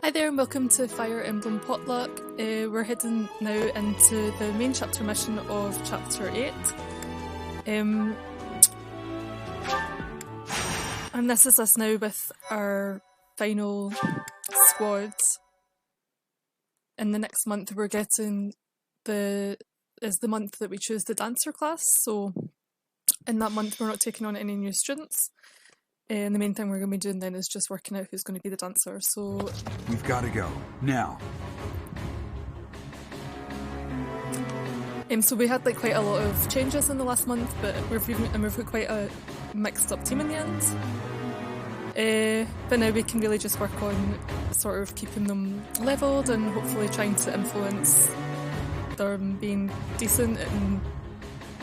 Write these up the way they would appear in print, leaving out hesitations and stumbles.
Hi there and welcome to Fire Emblem Potluck. We're heading now into the main chapter mission of Chapter 8. And this is us now with our final squad. In the next month we're getting the month that we choose the dancer class, so in that month we're not taking on any new students. And the main thing we're going to be doing then is just working out who's going to be the dancer, so... We've got to go, now! So we had like quite a lot of changes in the last month, but we've got quite a mixed up team in the end. But now we can really just work on sort of keeping them levelled and hopefully trying to influence them being decent and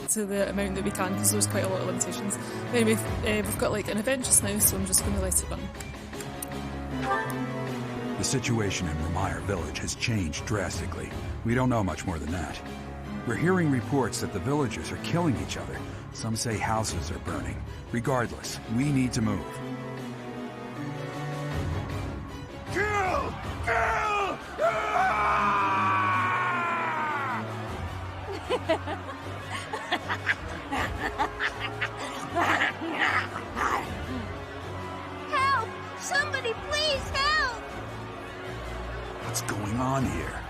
to the amount that we can, because there's quite a lot of limitations. Anyway, we've got like an event just now, so I'm just going to let it run. The situation in Remire Village has changed drastically. We don't know much more than that. We're hearing reports that the villagers are killing each other. Some say houses are burning. Regardless, we need to move. Kill! Kill! Help! Somebody please help! What's going on here?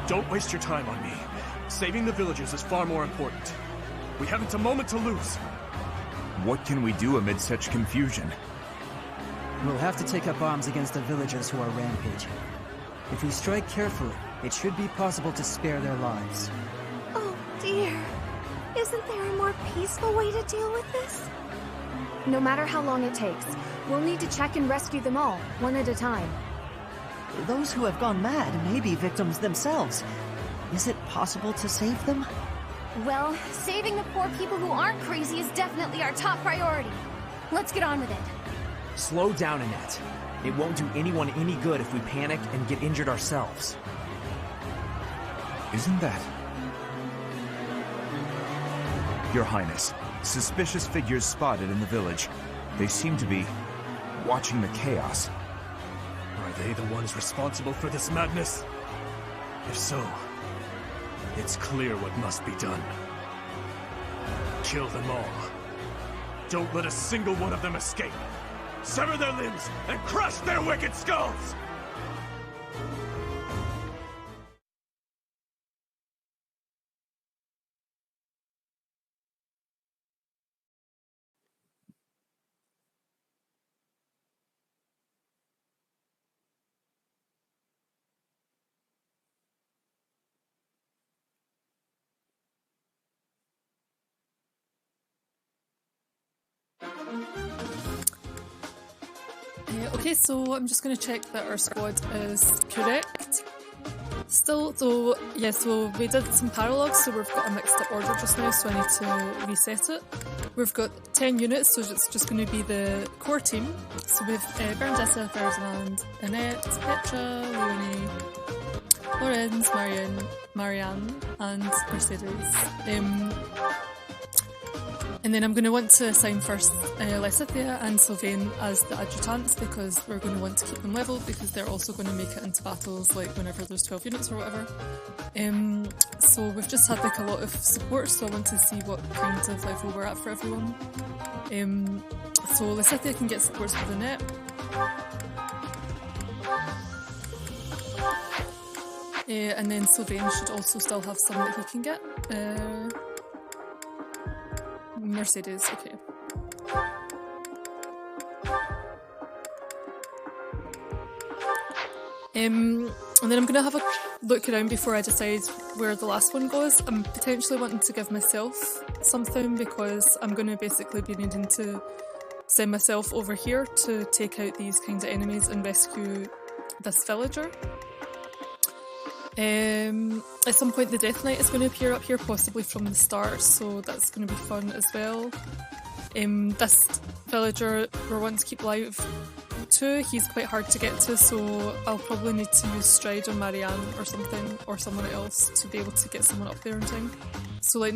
Don't waste your time on me. Saving the villagers is far more important. We haven't a moment to lose. What can we do amid such confusion? We'll have to take up arms against the villagers who are rampaging. If we strike carefully, it should be possible to spare their lives. Oh dear. Isn't there a more peaceful way to deal with this? No matter how long it takes, we'll need to check and rescue them all, one at a time. Those who have gone mad may be victims themselves. Is it possible to save them? Well, saving the poor people who aren't crazy is definitely our top priority. Let's get on with it. Slow down, Annette. It won't do anyone any good if we panic and get injured ourselves. Isn't that... Your Highness, suspicious figures spotted in the village. They seem to be watching the chaos. Are they the ones responsible for this madness? If so, it's clear what must be done. Kill them all. Don't let a single one of them escape. Sever their limbs and crush their wicked skulls! Okay, so I'm just going to check that our squad is correct. Still, though, yeah, so we did some paralogs, so we've got a mixed up order just now, so I need to reset it. We've got 10 units, so it's just going to be the core team. So we have Bernadetta, Ferdinand, Annette, Petra, Leonie, Lorenz, Marianne, and Mercedes. And then I'm going to want to assign first Lysithia and Sylvain as the adjutants, because we're going to want to keep them leveled, because they're also going to make it into battles like whenever there's 12 units or whatever. So we've just had like a lot of support, so I want to see what kind of level we're at for everyone. So Lysithia can get supports with Annette. And then Sylvain should also still have some that he can get. Mercedes, okay. And then I'm going to have a look around before I decide where the last one goes. I'm potentially wanting to give myself something, because I'm going to basically be needing to send myself over here to take out these kinds of enemies and rescue this villager. At some point the Death Knight is going to appear up here, possibly from the start, so that's going to be fun as well. This villager we're wanting to keep alive 2, he's quite hard to get to, so I'll probably need to use Stride on Marianne or something, or someone else, to be able to get someone up there in time. So like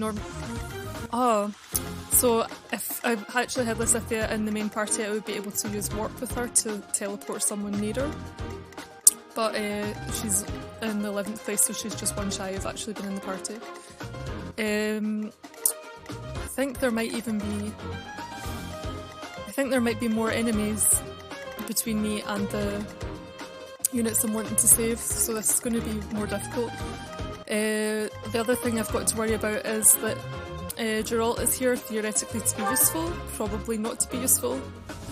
so if I actually had Lysithia in the main party, I would be able to use Warp with her to teleport someone near her. But she's in the 11th place, so she's just one shy of actually being in the party. I think there might be more enemies between me and the units I'm wanting to save, so this is going to be more difficult. The other thing I've got to worry about is that Geralt is here theoretically to be useful, probably not to be useful.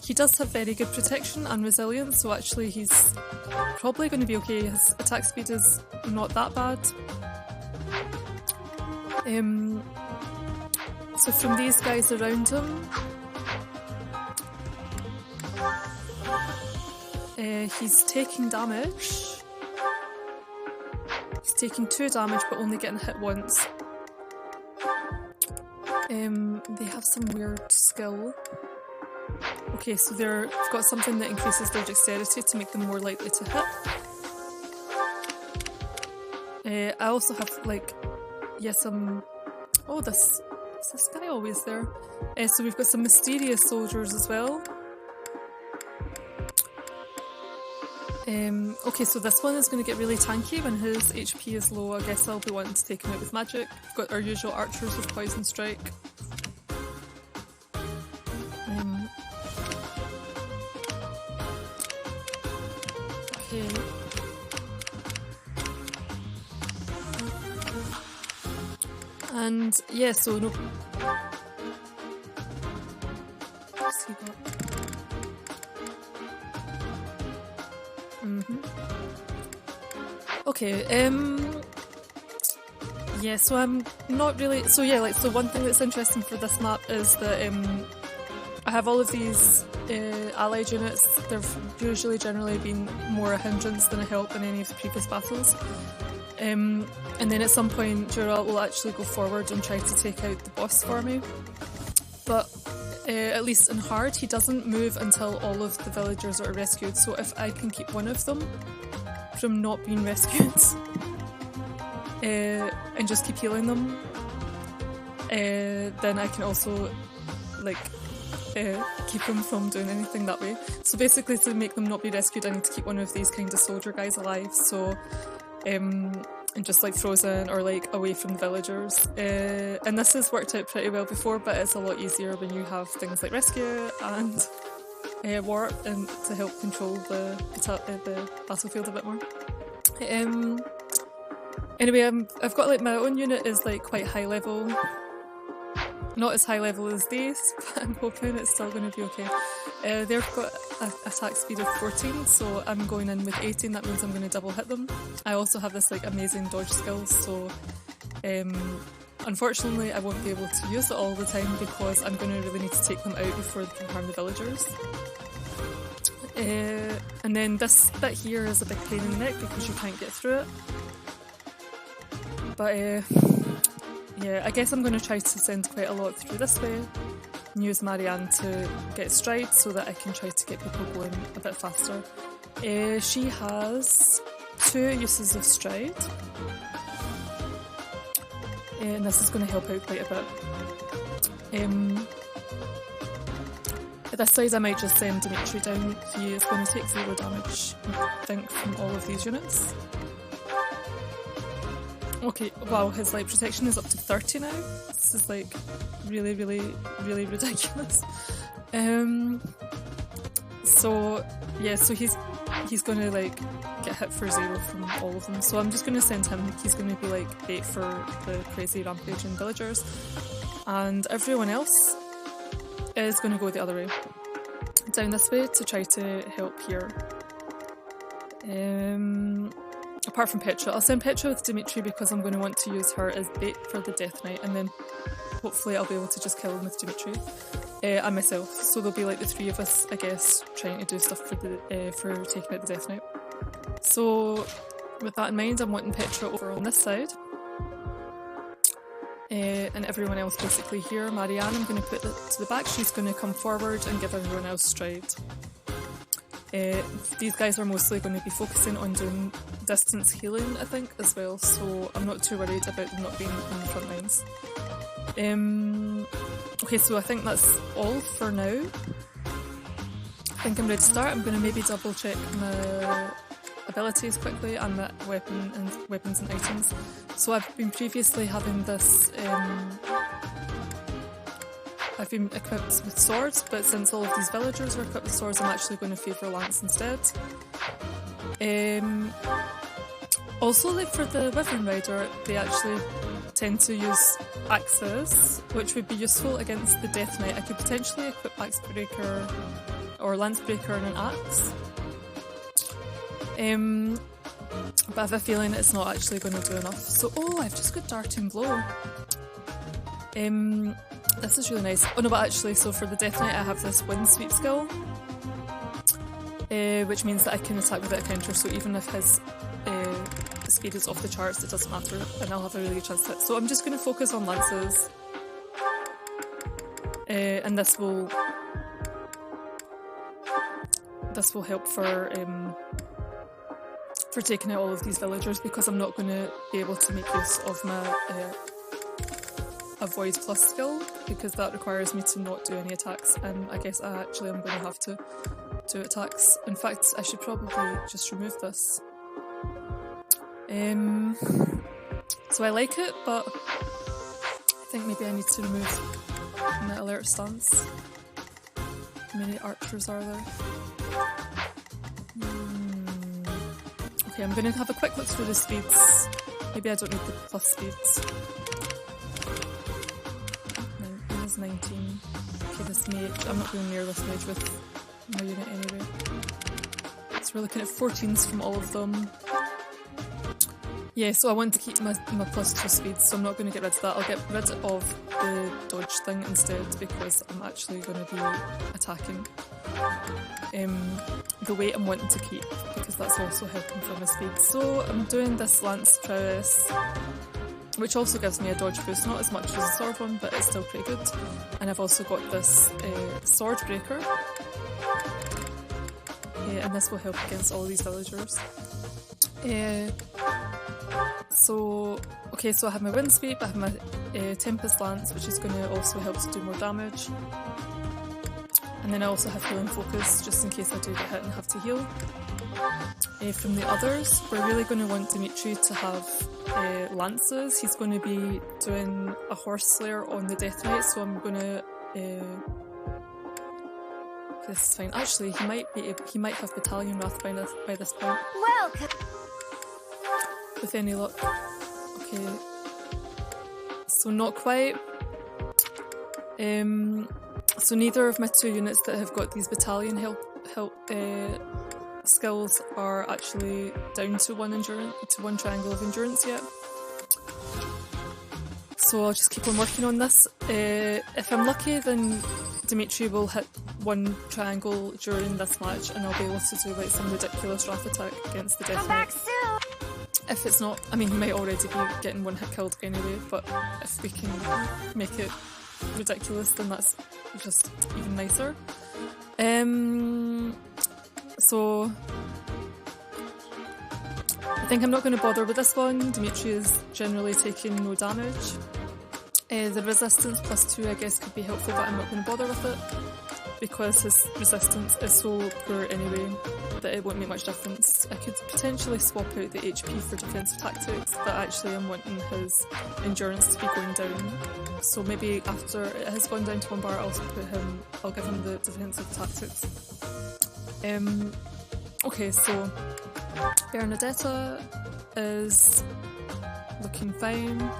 He does have very good protection and resilience, so actually he's probably going to be okay. His attack speed is not that bad. So from these guys around him, he's taking damage. He's taking 2 damage but only getting hit once. They have some weird skill. Okay, so they've got something that increases their dexterity to make them more likely to hit. I also have some... Oh, is this guy always there? So we've got some mysterious soldiers as well. Okay, so this one is going to get really tanky when his HP is low. I guess I'll be wanting to take him out with magic. We've got our usual archers with Poison Strike. Okay. And yeah, so no. What's he got? Okay, yeah, so I'm not really... So yeah, so one thing that's interesting for this map is that I have all of these allied units. They've usually generally been more a hindrance than a help in any of the previous battles. And then at some point Geralt will actually go forward and try to take out the boss for me. But at least in hard, he doesn't move until all of the villagers are rescued. So if I can keep one of them from not being rescued and just keep healing them, then I can also keep them from doing anything that way. So basically, to make them not be rescued, I need to keep one of these kind of soldier guys alive, so and just frozen or away from the villagers. And this has worked out pretty well before, but it's a lot easier when you have things like rescue and warp and to help control the battlefield a bit more. Anyway, I've got my own unit is quite high level. Not as high level as these, but I'm hoping it's still going to be okay. They've got an attack speed of 14, so I'm going in with 18. That means I'm going to double hit them. I also have this amazing dodge skill, so unfortunately I won't be able to use it all the time because I'm going to really need to take them out before they can harm the villagers. And then this bit here is a big pain in the neck because you can't get through it. But yeah, I guess I'm going to try to send quite a lot through this way and use Marianne to get Stride so that I can try to get people going a bit faster. She has 2 uses of Stride, and this is going to help out quite a bit. At this side I might just send Dimitri down. He is going to take 0 damage, I think, from all of these units. Okay, wow, his protection is up to 30 now. This is really, really, really ridiculous. So yeah, so he's gonna get hit for 0 from all of them. So I'm just gonna send him. He's gonna be bait for the crazy rampaging villagers, and everyone else is gonna go the other way, down this way to try to help here. Apart from Petra. I'll send Petra with Dimitri because I'm going to want to use her as bait for the Death Knight, and then hopefully I'll be able to just kill him with Dimitri and myself. So there'll be the 3 of us, I guess, trying to do stuff for taking out the Death Knight. So with that in mind, I'm wanting Petra over on this side. And everyone else basically here. Marianne, I'm going to put to the back. She's going to come forward and give everyone else Stride. These guys are mostly going to be focusing on doing distance healing, I think, as well, so I'm not too worried about them not being on the front lines. Okay, so I think that's all for now. I think I'm ready to start. I'm going to maybe double check my abilities quickly and my weapons and items. So I've been previously having this, I've been equipped with swords, but since all of these villagers are equipped with swords, I'm actually going to favour lance instead. Also, like for the Wyvern Rider, they actually tend to use axes, which would be useful against the Death Knight. I could potentially equip Axe Breaker or Lance Breaker and an axe. But I have a feeling it's not actually going to do enough. So, oh, I've just got Darting Blow. This is really nice. Oh no, but actually, so for the Death Knight I have this Wind Sweep skill, which means that I can attack without a counter, so even if his speed is off the charts, it doesn't matter, and I'll have a really good chance to hit. So I'm just going to focus on lances, and this will help for taking out all of these villagers, because I'm not going to be able to make use of my Avoid Plus skill, because that requires me to not do any attacks, and I guess I actually am going to have to do attacks. In fact, I should probably just remove this. So I like it, but I think maybe I need to remove my alert stance. How many archers are there? Okay, I'm going to have a quick look through the speeds. Maybe I don't need the plus speeds. 19. Okay, this mage, I'm not going near this mage with my unit anyway. So we're looking at 14s from all of them. Yeah, so I want to keep my plus 2 speeds, so I'm not going to get rid of that. I'll get rid of the dodge thing instead, because I'm actually going to be attacking the weight I'm wanting to keep, because that's also helping for my speed. So I'm doing this Lance Prowess, which also gives me a dodge boost, not as much as the sword one, but it's still pretty good. And I've also got this sword breaker, and this will help against all these villagers. So I have my Wind Sweep, I have my Tempest Lance, which is going to also help to do more damage. And then I also have Healing Focus, just in case I do get hit and have to heal. From the others, we're really going to want Dimitri to have lances. He's going to be doing a Horse Slayer on the Death Knight, so I'm going to... this is fine. Actually, he might have Battalion Wrath by this point. Welcome! With any luck. Okay. So not quite. So neither of my 2 units that have got these battalion help skills are actually down to 1 triangle of endurance yet. So I'll just keep on working on this. If I'm lucky, then Dimitri will hit 1 triangle during this match, and I'll be able to do like some ridiculous wrath attack against the Death Knight. Come back soon! If it's not, I mean, he might already be getting 1 hit killed anyway, but if we can make it ridiculous, then that's just even nicer. So I think I'm not going to bother with this one. Dimitri is generally taking no damage. The resistance plus 2 I guess could be helpful, but I'm not going to bother with it, because his resistance is so poor anyway that it won't make much difference. I could potentially swap out the HP for defensive tactics, but actually I'm wanting his endurance to be going down. So maybe after it has gone down to 1 bar, I'll give him the defensive tactics. Okay, so Bernadetta is looking fine.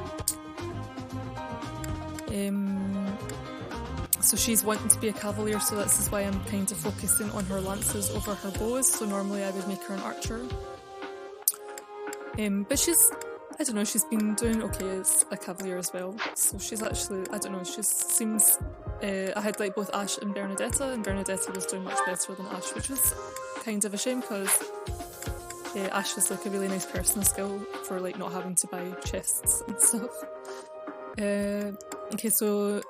So she's wanting to be a cavalier, so this is why I'm kind of focusing on her lances over her bows. So normally I would make her an archer. But she's been doing okay as a cavalier as well. So she's actually, she seems... I had like both Ashe and Bernadetta was doing much better than Ashe, which was kind of a shame, because Ashe is like a really nice personal skill for like not having to buy chests and stuff. Okay, so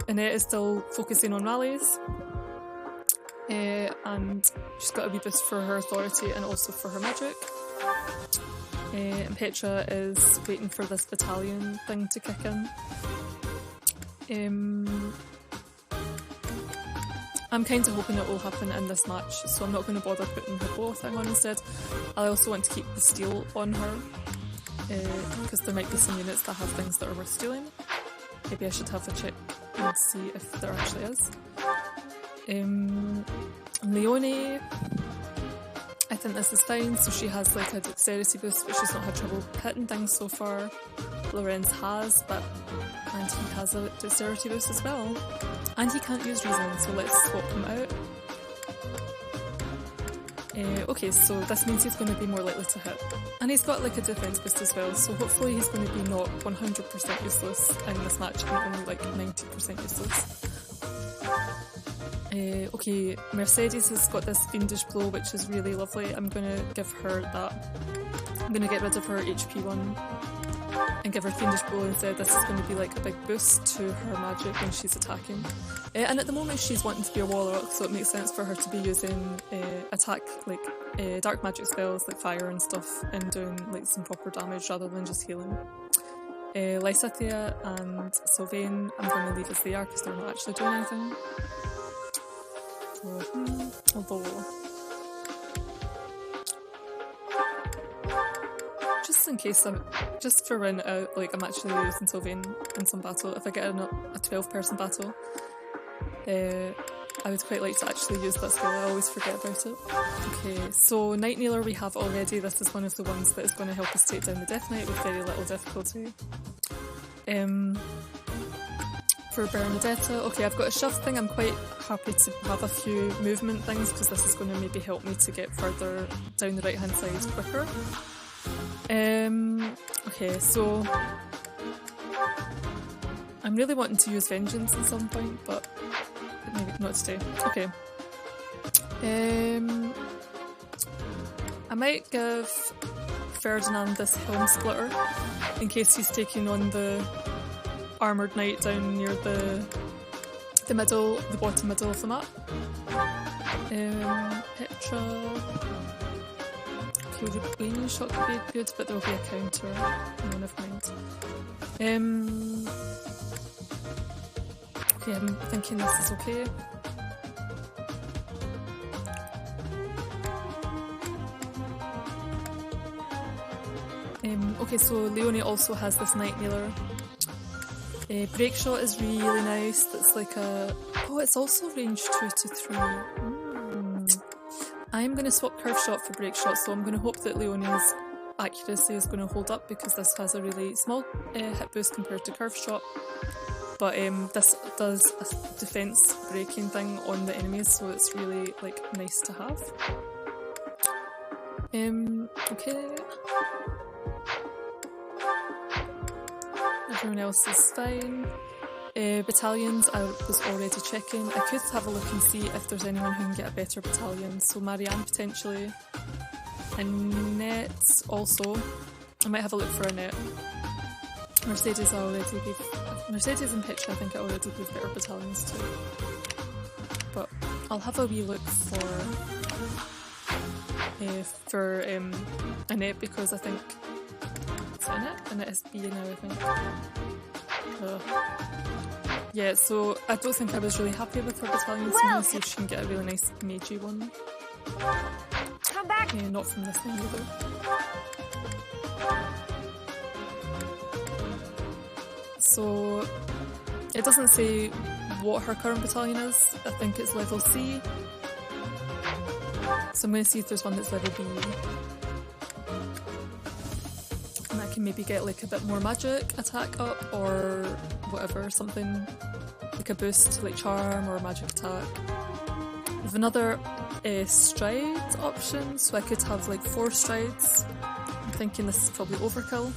Annette is still focusing on rallies. and she's got a wee boost for her authority and also for her magic. And Petra is waiting for this battalion thing to kick in. I'm kind of hoping it will happen in this match, so I'm not going to bother putting her bow thing on instead. I also want to keep the steel on her, because there might be some units that have things that are worth stealing. Maybe I should have a check and see if there actually is. Leonie, I think this is fine, so she has like a dexterity boost, but she's not had trouble hitting things so far. Lorenz has, and he has a dexterity boost as well. And he can't use reason, so let's swap him out. Okay, so this means he's going to be more likely to hit. And he's got like a defense boost as well, so hopefully he's going to be not 100% useless in this match and only like 90% useless. Okay, Mercedes has got this fiendish blow, which is really lovely. I'm going to give her that. I'm going to get rid of her HP one and give her fiendish blow instead. This is going to be like a big boost to her magic when she's attacking. And at the moment she's wanting to be a warlock, so it makes sense for her to be using attack, like dark magic spells like fire and stuff, and doing like some proper damage rather than just healing. Lysithia and Sylvain I'm going to leave as they are because they're not actually doing anything. Although just in case just for when I'm actually using Sylvain in some battle, if I get in a 12-person battle, I would quite like to actually use that skill. I always forget about it. Okay, so Night Kneeler we have already. This is one of the ones that is going to help us take down the Death Knight with very little difficulty. For Bernadetta, okay, I've got a shove thing. I'm quite happy to have a few movement things because this is going to maybe help me to get further down the right hand side quicker. Okay, so I'm really wanting to use Vengeance at some point, but maybe not today. Okay. I might give Ferdinand this Helm Splitter in case he's taking on the Armoured Knight down near the bottom middle of the map. Petra. Okay, the Bane shot could be good, but there will be a counter. No, never mind. Okay, I'm thinking this is okay. Okay, so Leonie also has this Night Kneeler. Break Shot is really nice. That's like oh, it's also range 2 to 3. I'm going to swap Curve Shot for Break Shot, so I'm going to hope that Leonie's accuracy is going to hold up because this has a really small hit boost compared to Curve Shot. But this does a defense breaking thing on the enemies, so it's really like nice to have. Okay. Everyone else is fine. Battalions, I was already checking. I could have a look and see if there's anyone who can get a better battalion. So Marianne potentially. Annette also. I might have a look for Annette. Mercedes and Petra I think I already gave better battalions too. But I'll have a wee look for Annette because I think it's Annette? Annette is B now I think. Yeah, so I don't think I was really happy with her battalion, so I'm going to see if she can get a really nice magey one. Come back! Not from this thing either. So it doesn't say what her current battalion is. I think it's level C. So I'm going to see if there's one that's level B. And I can maybe get like a bit more magic attack up or whatever, something like a boost like charm or magic attack. I have another stride option, so I could have like 4 strides. I'm thinking this is probably overkill.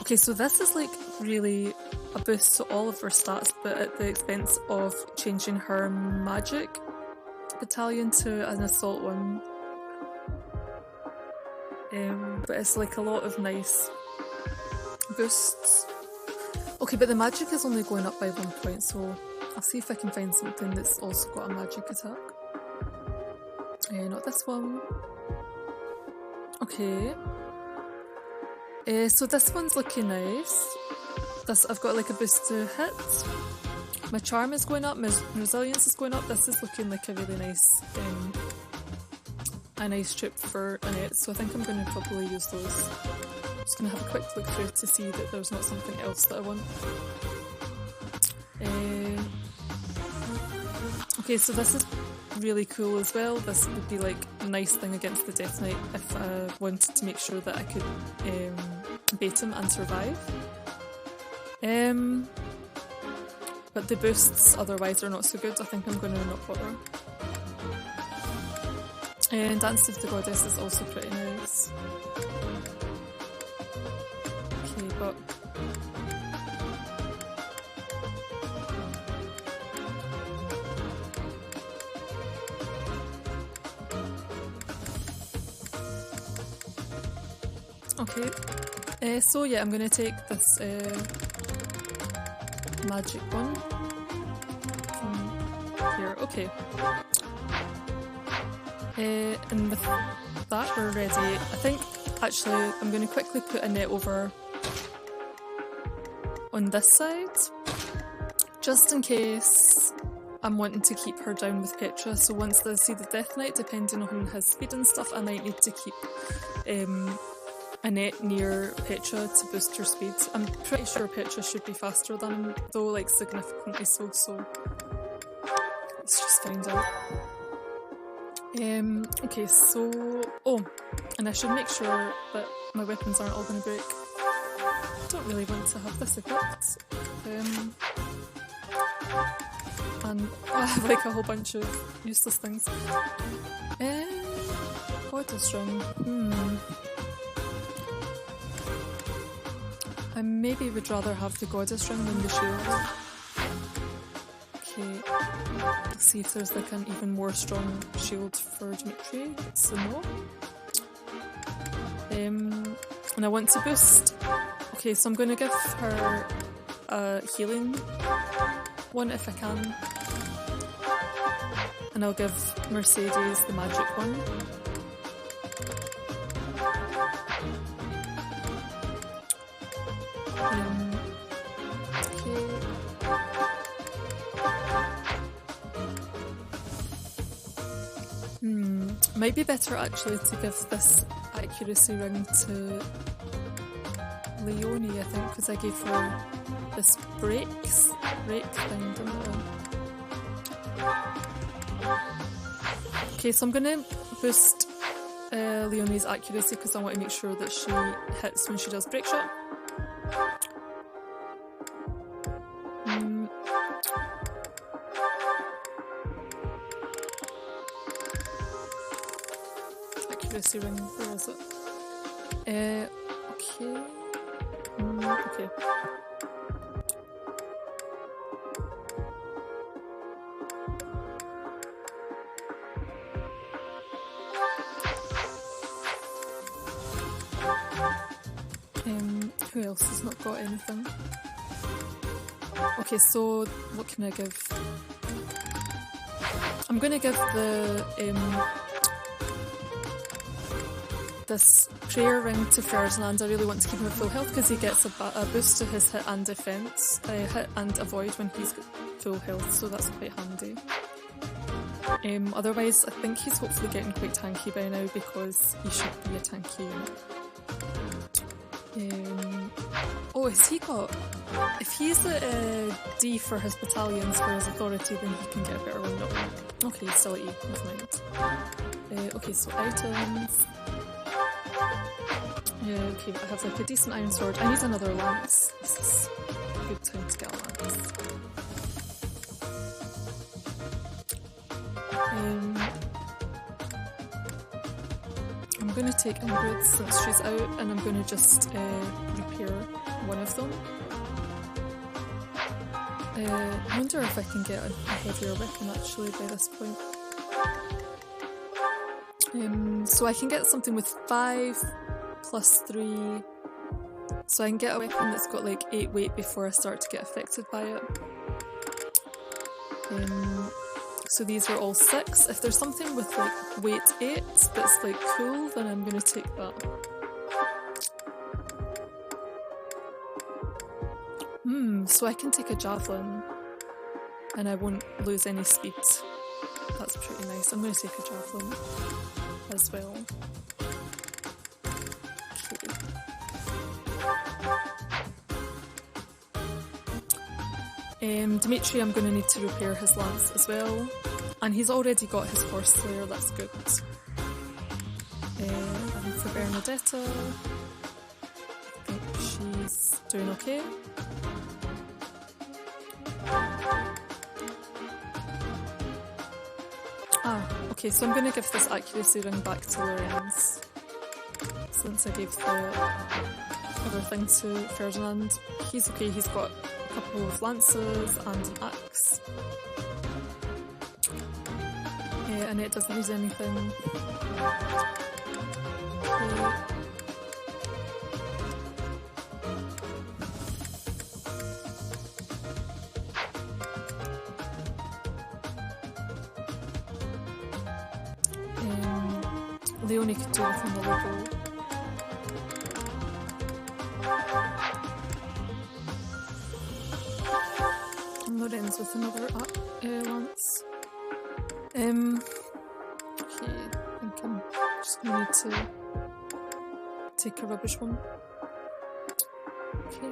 Okay, so this is like really a boost to all of her stats, but at the expense of changing her magic battalion to an assault one. But it's like a lot of nice boosts. Okay, but the magic is only going up by 1 point, so I'll see if I can find something that's also got a magic attack. this one. Okay. So this one's looking nice. I've got like a boost to hit. My charm is going up, my resilience is going up. This is looking like a really nice trip for Annette, so I think I'm going to probably use those. I'm just going to have a quick look through to see that there's not something else that I want. Okay, so this is really cool as well. This would be like a nice thing against the Death Knight if I wanted to make sure that I could bait him and survive. But the boosts otherwise are not so good. I think I'm going to not bother. And Dance of the Goddess is also pretty nice. Okay, but... Okay, so yeah, I'm going to take this magic one from here. Okay. And with that we're ready. I think actually I'm going to quickly put Annette over on this side just in case I'm wanting to keep her down with Petra. So once I see the Death Knight, depending on his speed and stuff, I might need to keep Annette near Petra to boost her speed. I'm pretty sure Petra should be faster than him though, like significantly so, let's just find out. Okay, so... Oh, and I should make sure that my weapons aren't all going to break. I don't really want to have this equipped. And I have like a whole bunch of useless things. Goddess Ring. I maybe would rather have the Goddess Ring than the shield. Okay, let's see if there's like an even more strong shield for Dimitri. It's a no. And I want to boost. Okay, so I'm going to give her a healing one if I can. And I'll give Mercedes the magic one. Might be better actually to give this accuracy ring to Leonie, I think, because I gave her this break thing, didn't I? Okay, so I'm gonna boost Leonie's accuracy because I want to make sure that she hits when she does break shot. Accuracy ring, where was it? Okay. Okay. Who else has not got anything? Okay, so what can I give? I'm gonna give the this prayer ring to Ferdinand. I really want to keep him at full health because he gets a boost to his hit and defense, hit and avoid when he's got full health, so that's quite handy. Otherwise, I think he's hopefully getting quite tanky by now because he should be a tanky unit. Oh, has he got... If he's a D for his battalions for his authority, then he can get a better one. No. Okay, still at E, never mind. Okay, so items... okay, I have like a decent iron sword. I need another lance. This is a good time to get a lance. I'm going to take Ingrid since she's out, and I'm going to just repair one of them. I wonder if I can get a heavier weapon actually by this point. So I can get something with 5 plus 3, so I can get a weapon that's got like 8 weight before I start to get affected by it. So these are all 6. If there's something with like weight 8 that's like cool, then I'm gonna take that. So I can take a javelin and I won't lose any speed. That's pretty nice. I'm gonna take a javelin as well. Okay. Dimitri, I'm going to need to repair his lance as well. And he's already got his horse slayer, that's good. And for Bernadetta, I think she's doing okay. Okay, so I'm going to give this accuracy ring back to Lorenz, since I gave the other thing to Ferdinand. He's okay, he's got a couple of lances and an axe. Annette doesn't use anything. Okay. Leonie could do with another bow. And Lorenz with another lance. Okay, I think I'm just gonna need to take a rubbish one. Okay.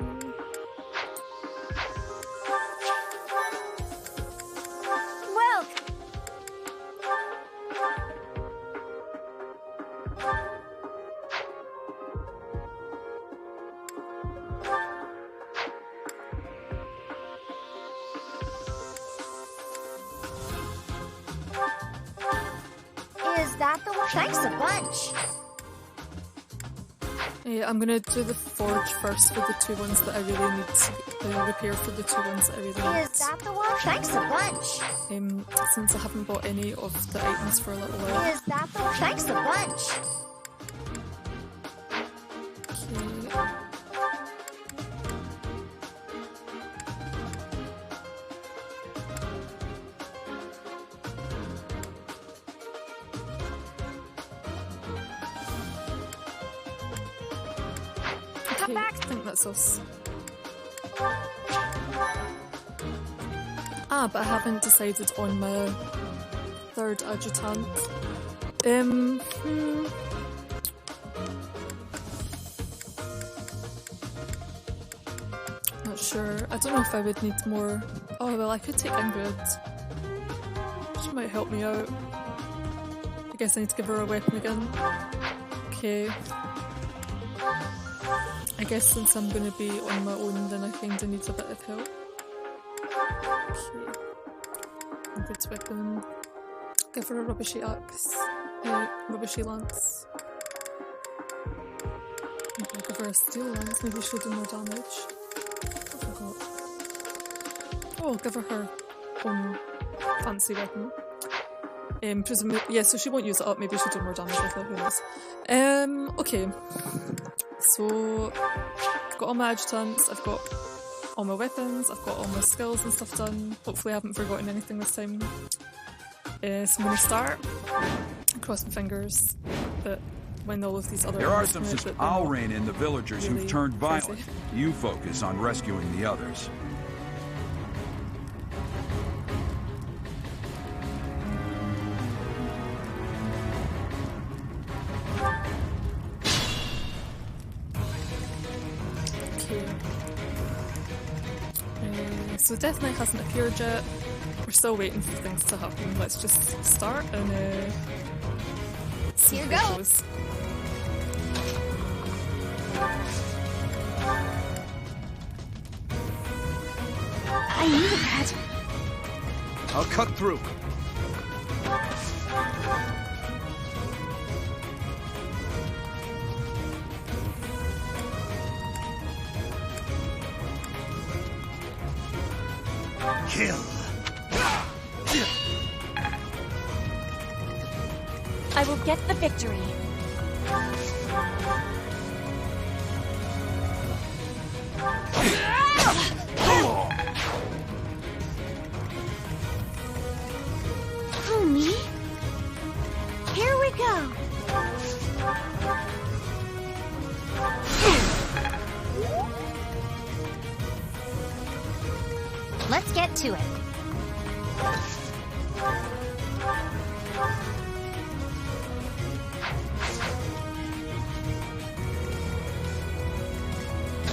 Thanks a bunch. Yeah, I'm gonna do the forge first for the 2 ones that I really need to repair for the 2 ones that I really need. Is that the one? Thanks a bunch. Since I haven't bought any of the items for a little while. Is that the one? Thanks a bunch. Okay. Come back. I think that's us. But I haven't decided on my 3rd adjutant. Not sure. I don't know if I would need more. Oh well, I could take Ingrid. She might help me out. I guess I need to give her a weapon again. Okay. I guess since I'm going to be on my own, then I kind of need a bit of help. Okay. Ingrid's weapon. Give her a rubbishy axe. Rubbishy lance. I'll give her a steel lance, maybe she'll do more damage. I forgot. Oh, I'll give her her own fancy weapon. Presumably, yeah, so she won't use it up, maybe she'll do more damage with it, who knows. Okay. So, I've got all my adjutants, I've got all my weapons, I've got all my skills and stuff done. Hopefully I haven't forgotten anything this time. So I'm going to start. Cross my fingers that when all of these other... There are some... I'll rein in the villagers really who've turned violent. crazy. You focus on rescuing the others. So Death Knight hasn't appeared yet. We're still waiting for things to happen. Let's just start and see Here how it goes. goes. I knew that. I'll cut through. Kill. I will get the victory. Let's get to it.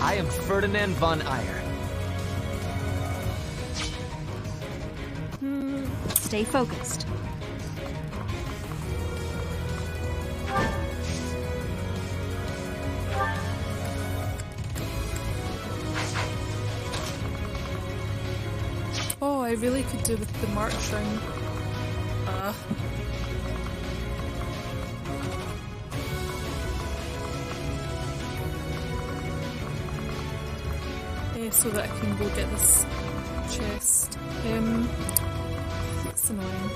I am Ferdinand von Eyre. Stay focused. Oh, I really could do with the marching. So that I can go get this chest. It's annoying.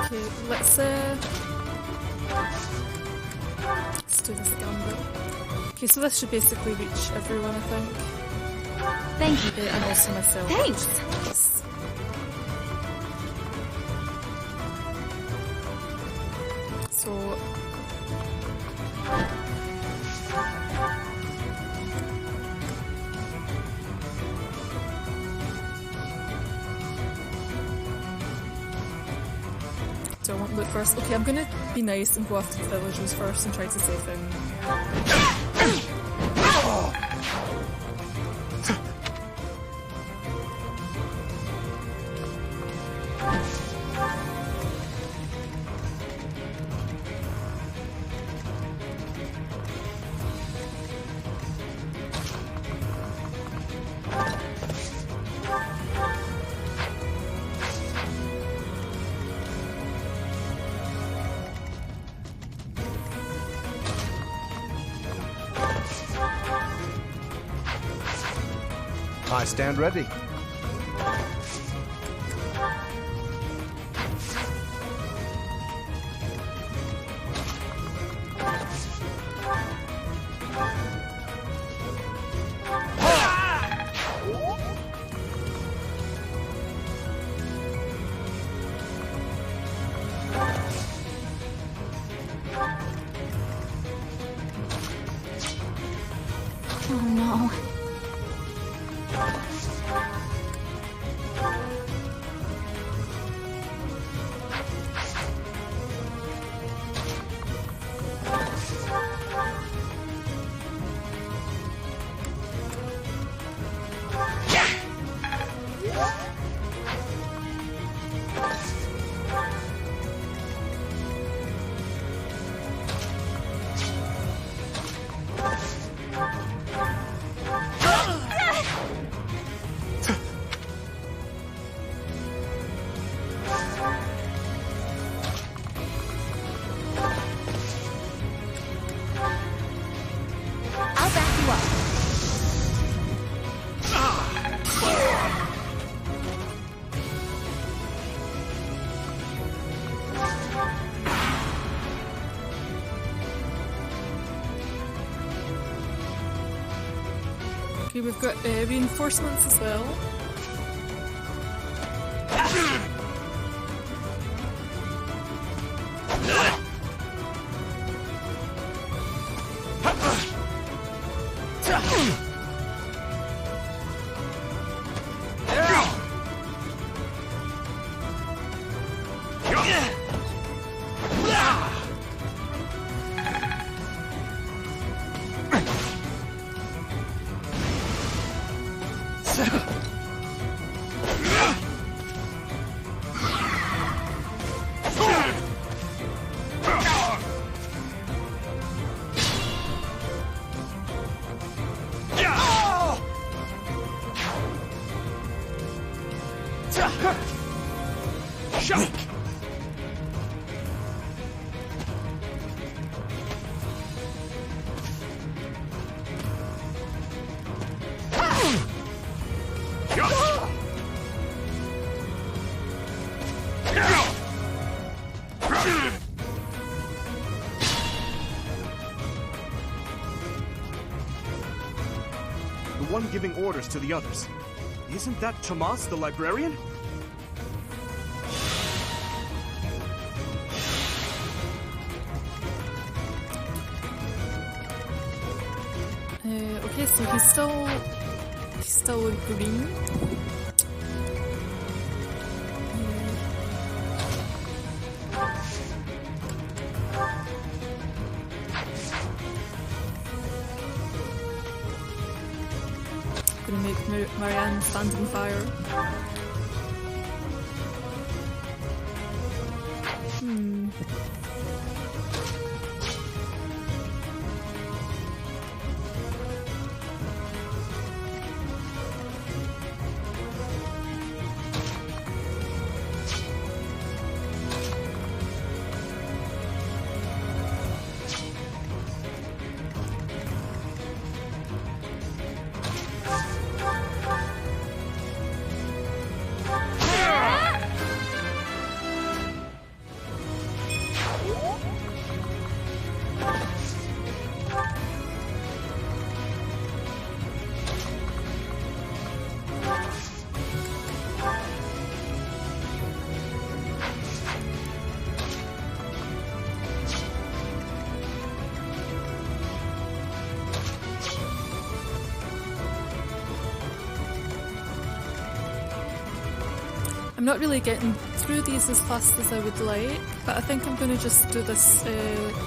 Okay, let's do this gambit. Okay, so this should basically reach everyone, I think. Thank you. And also myself. Thanks. Yes. So... do I want to look first? Okay, I'm gonna be nice and go after the villagers first and try to save them. I stand ready. Oh no. Okay, we've got reinforcements as well. The one giving orders to the others. Isn't that Tomas, the librarian? Okay, so he's still green. Gonna make Marianne stand in fire. I'm not really getting through these as fast as I would like, but I think I'm going to just do this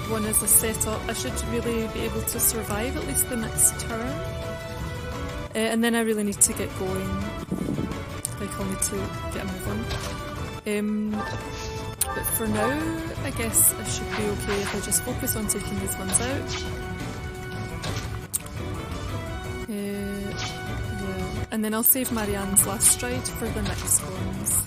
one as a setup. I should really be able to survive at least the next turn. And then I really need to get going. Like, I'll need to get a move on. But for now, I guess I should be okay if I just focus on taking these ones out. And then I'll save Marianne's last stride for the next ones.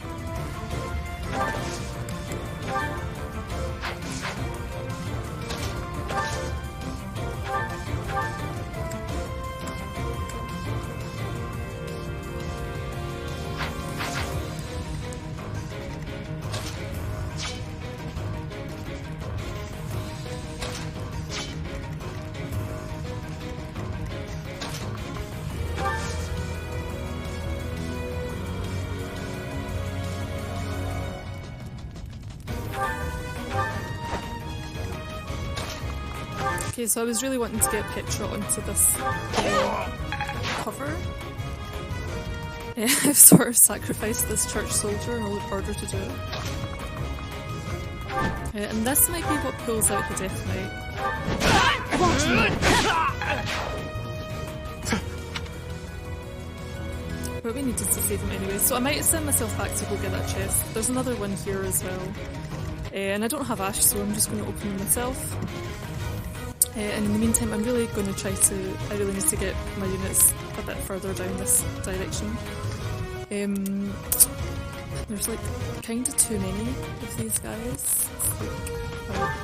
Okay, so I was really wanting to get Petra onto this cover. I've sort of sacrificed this church soldier in order to do it. And this might be what pulls out the Death Knight. But we needed to save him anyway, so I might send myself back to go get that chest. There's another one here as well. And I don't have Ashe, so I'm just going to open them myself. And in the meantime, I'm really going to try to... I really need to get my units a bit further down this direction. There's like kind of too many of these guys. It's like...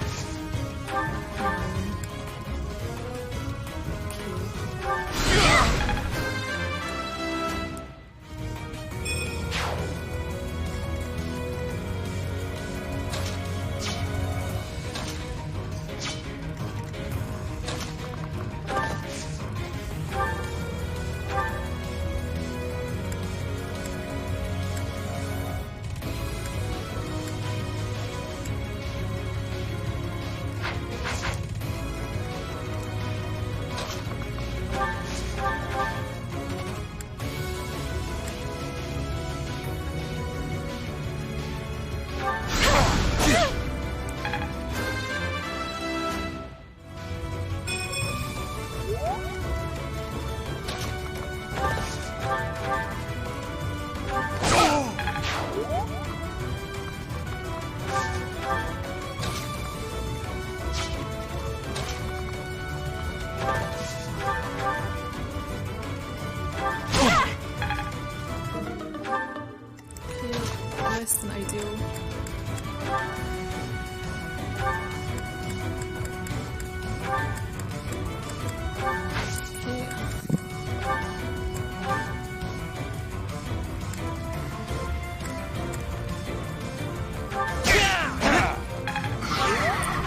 less than ideal.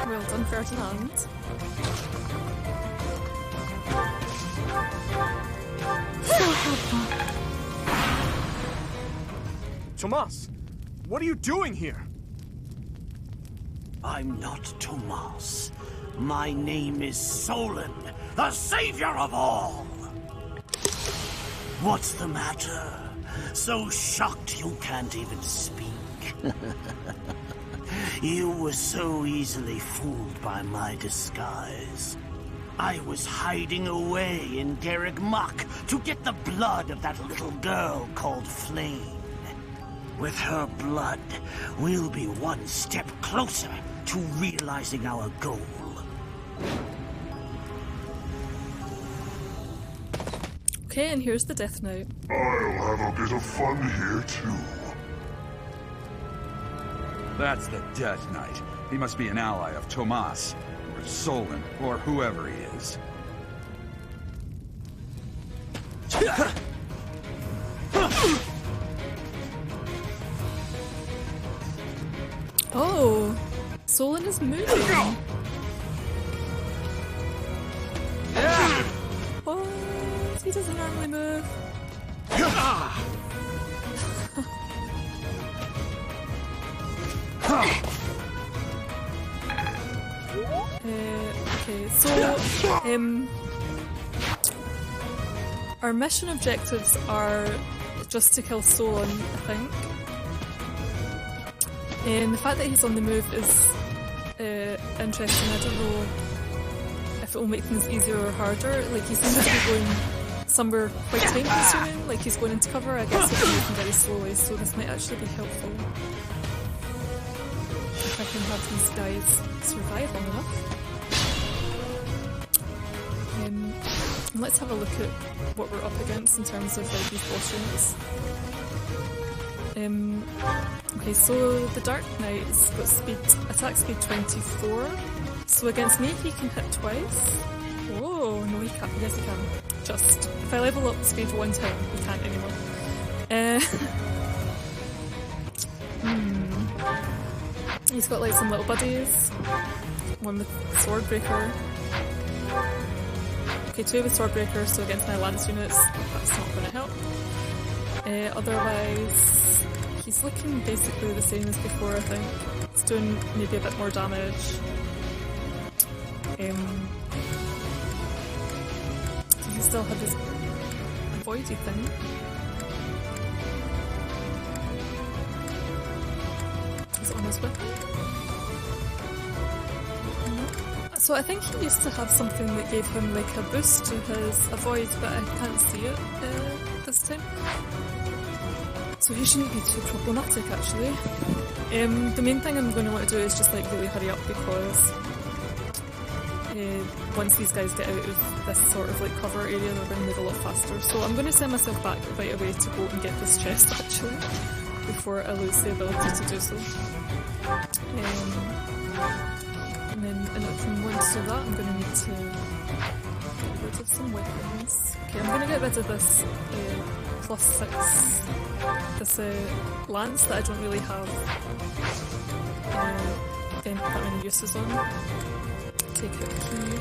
Well done, Ferdinand. Tomas, what are you doing here? I'm not Tomas. My name is Solon, the savior of all. What's the matter? So shocked you can't even speak. You were so easily fooled by my disguise. I was hiding away in Garrick Muck to get the blood of that little girl called Flayn. With her blood, we'll be one step closer to realizing our goal. Okay, and here's the Death Knight. I'll have a bit of fun here, too. That's the Death Knight. He must be an ally of Tomas, or Solon, or whoever he is. Oh, Solon is moving. What? He doesn't normally move. Okay, so our mission objectives are just to kill Solon, I think. And the fact that he's on the move is interesting. I don't know if it will make things easier or harder. Like, he seems to be going somewhere quite time consuming, like he's going into cover. I guess he's moving very slowly, so this might actually be helpful. If I can have these guys survive long enough. Let's have a look at what we're up against in terms of like these boss units. Okay, so the Dark Knight's got attack speed 24. So against me he can hit twice. Oh, no he can't. Yes he can. Just, if I level up speed one time, he can't anymore. He's got like some little buddies. One with Swordbreaker. Okay, two with Swordbreaker, so against my lance units, that's not going to help. Otherwise, he's looking basically the same as before, I think. He's doing maybe a bit more damage. Does he still have his voidy thing? Is it on his weapon? So I think he used to have something that gave him like a boost to his avoid, but I can't see it this time. So he shouldn't be too problematic actually. The main thing I'm going to want to do is just like really hurry up, because once these guys get out of this sort of like cover area, they're going to move a lot faster. So I'm going to send myself back right away to go and get this chest actually, before I lose the ability to do so. And then from one to that, I'm going to need to get rid of some weapons. Okay, I'm going to get rid of this +6, this lance that I don't really have that many uses on. Take out the key.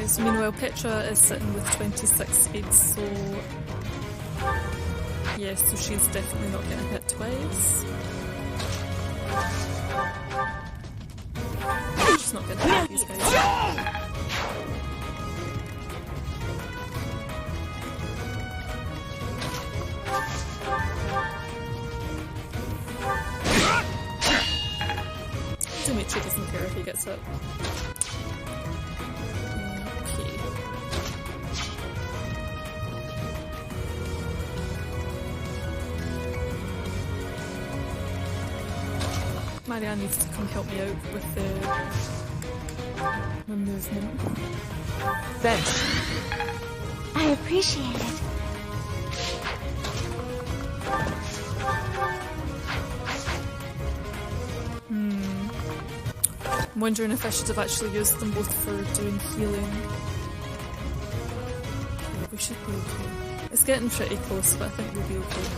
So meanwhile, Petra is sitting with 26 speed, so yeah, so she's definitely not getting hit twice. She's not getting hit these guys. Dimitri doesn't care if he gets hit. Okay. Marianne needs to come help me out with the movement. Thanks. I appreciate it. I'm wondering if I should have actually used them both for doing healing. Yeah, we should be okay. It's getting pretty close, but I think we'll be okay.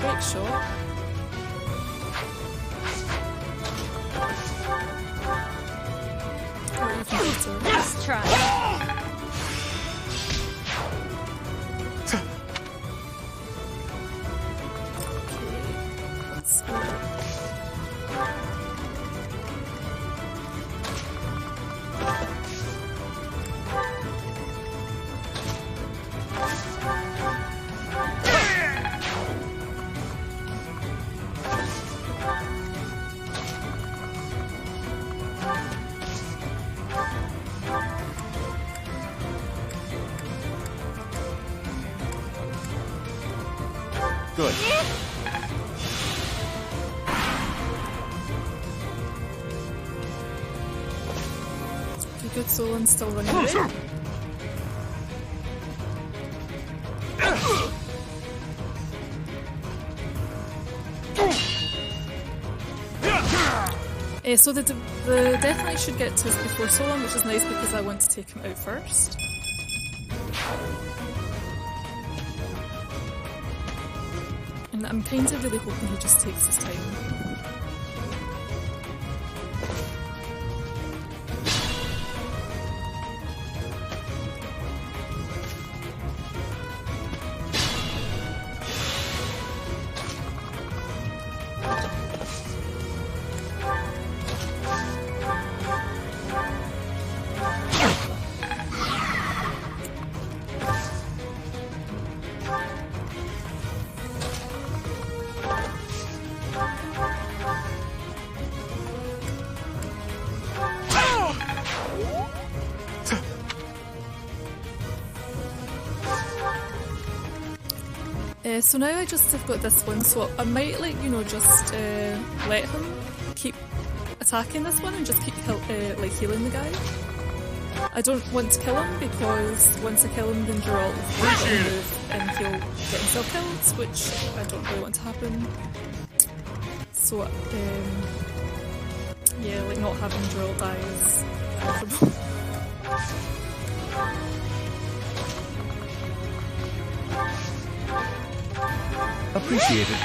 break shot. Or even better. Nice try. Let's go. Good. Okay, good. Solon's still running away. So the Death Knight should get to us before Solon, which is nice because I want to take him out first. And I'm kind of really hoping he just takes his time. So now I just have got this one, so I might, like, you know, just let him keep attacking this one and just keep like healing the guy. I don't want to kill him because once I kill him then Geralt will move and he'll get himself killed, which I don't really want to happen. So yeah, like not having Geralt die is preferable. Appreciated.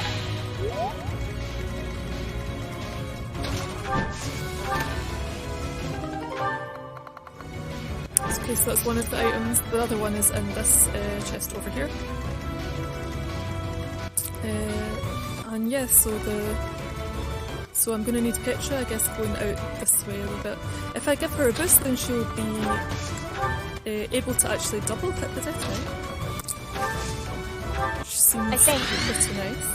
Okay, so that's one of the items. The other one is in this chest over here. And yeah, so I'm going to need Petra, I guess, going out this way a little bit. If I give her a boost, then she'll be able to actually double hit the Death Knight. Which seems pretty nice.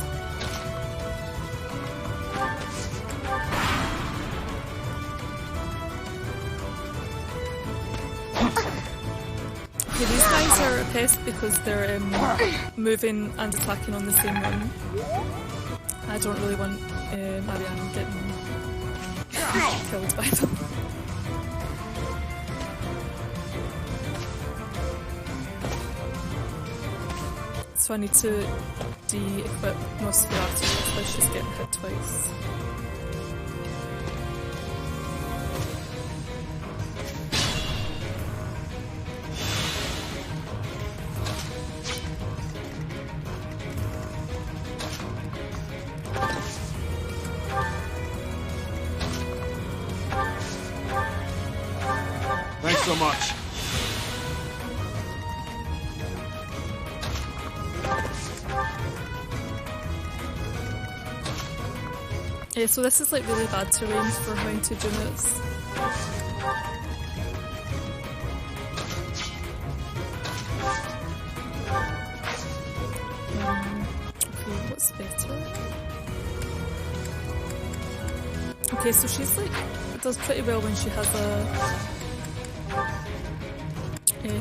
Okay, these guys are a pest because they're moving and attacking on the same run. I don't really want Marianne getting killed by them. So I need to de-equip Nosferatu, otherwise she's getting hit twice. Thanks so much. Yeah, so this is like really bad terrain for mounted units. Okay, what's better? Okay, so she's like, does pretty well when she has a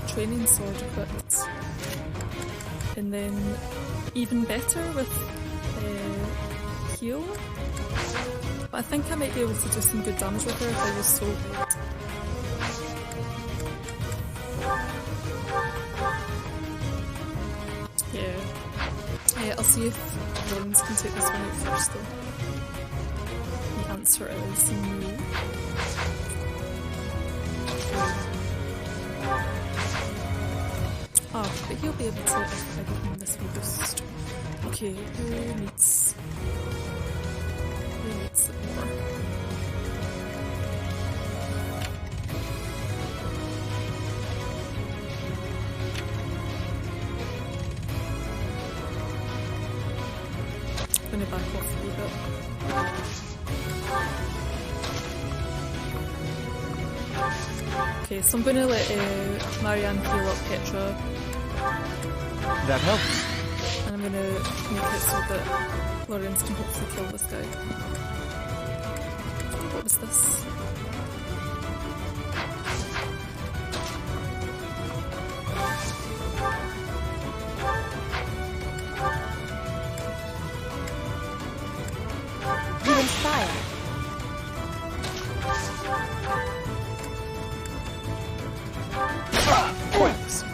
training sword equipped. And then even better with heal. But I think I might be able to do some good damage with her if I use soap. Yeah. I'll see if Lorenz can take this one out first though. The answer is no. Oh, but he'll be able to if I give him this wee boost. Okay, who needs it more? I'm gonna back off a little bit. Okay, so I'm gonna let Marianne heal up Petra. That helps. And I'm gonna make it so that Lorenz can hopefully kill this guy. What was this? You inspire. Points.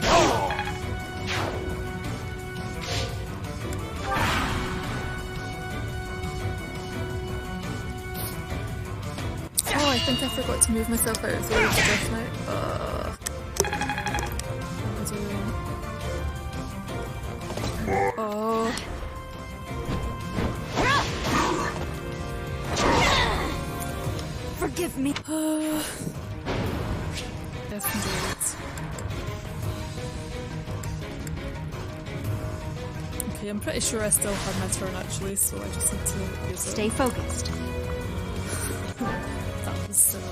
Oh, I think I forgot to move myself out of the Village just now. What am I doing? Oh. Forgive me. Yes, indeed. Okay, I'm pretty sure I still have my turn actually, so I just need to use it. Stay focused. That was silly.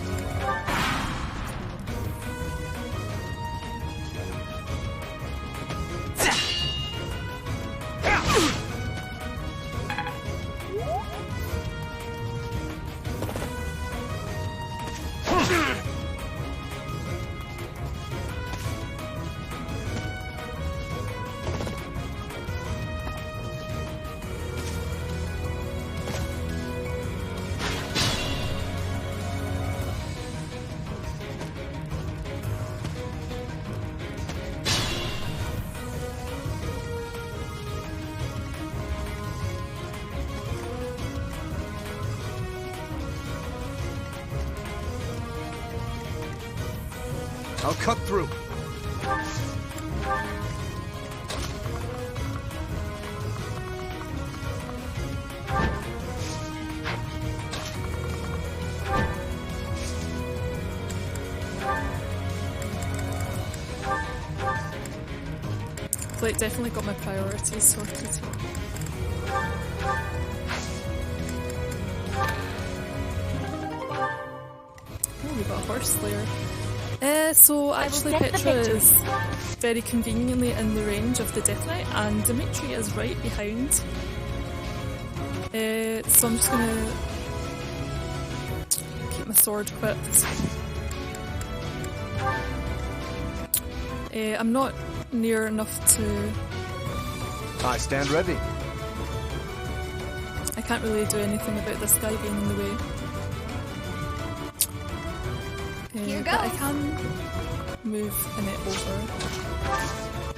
I'll cut through. Like, definitely got my priorities sorted. Oh, we got a horse slayer. So actually Petra is very conveniently in the range of the Death Knight, and Dimitri is right behind. So I'm just gonna keep my sword equipped. I'm not near enough to... I stand ready. I can't really do anything about this guy being in the way. Here But I goes. can move Annette over.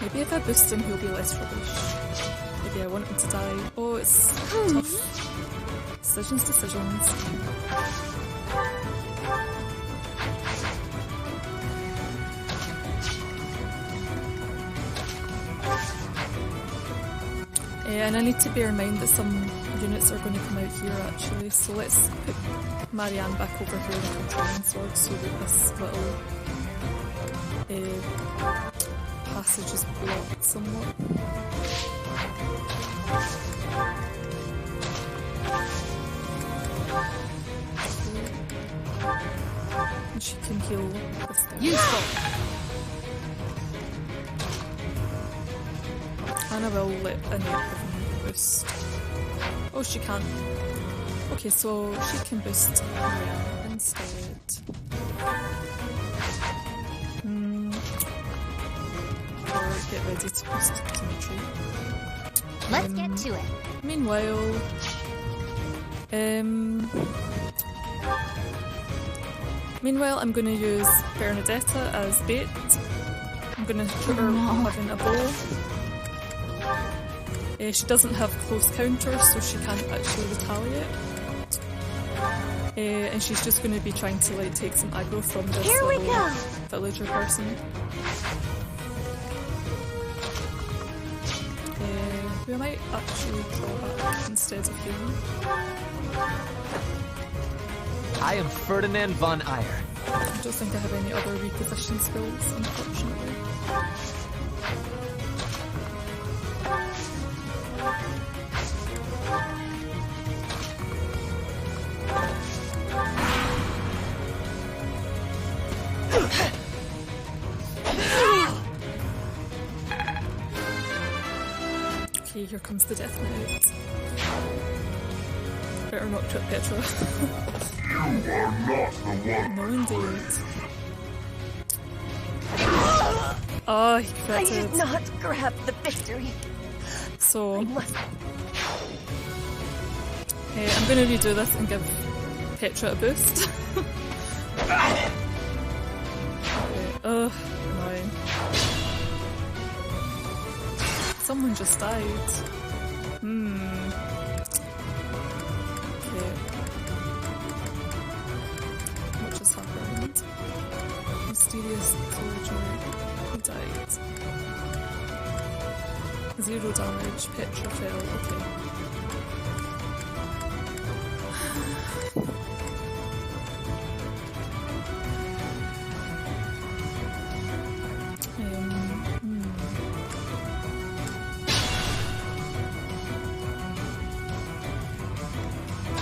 Maybe if I boost him he'll be less rubbish. Maybe I want him to die. Oh, it's tough. Decisions. And I need to bear in mind that some units are going to come out here actually, so let's put Marianne back over here with her training sword so that this little passage is blocked somewhat. And she can heal this guy. Useful. And I will let Annette give him a boost. Oh, she can't. Okay, so she can boost Marianne instead. Or get ready to boost Dimitri. Let's get to it. Meanwhile, I'm going to use Bernadetta as bait. I'm going to put her having a bow. She doesn't have close counters, so she can't actually retaliate. And she's just going to be trying to like take some aggro from this little villager person. Maybe I might actually draw back instead of healing. I am Ferdinand von Eyre. I don't think I have any other reposition skills, unfortunately. Okay, here comes the death note. Better not trip Petra. You are not the one. No, indeed. Oh, he critted. I did not grab the victory. So, I must. hey, I'm going to redo this and give Petra a boost. Okay. Ugh, annoying. Someone just died. Okay. What just happened? Mysterious soldier. He died. 0 damage. Petra fell. Okay.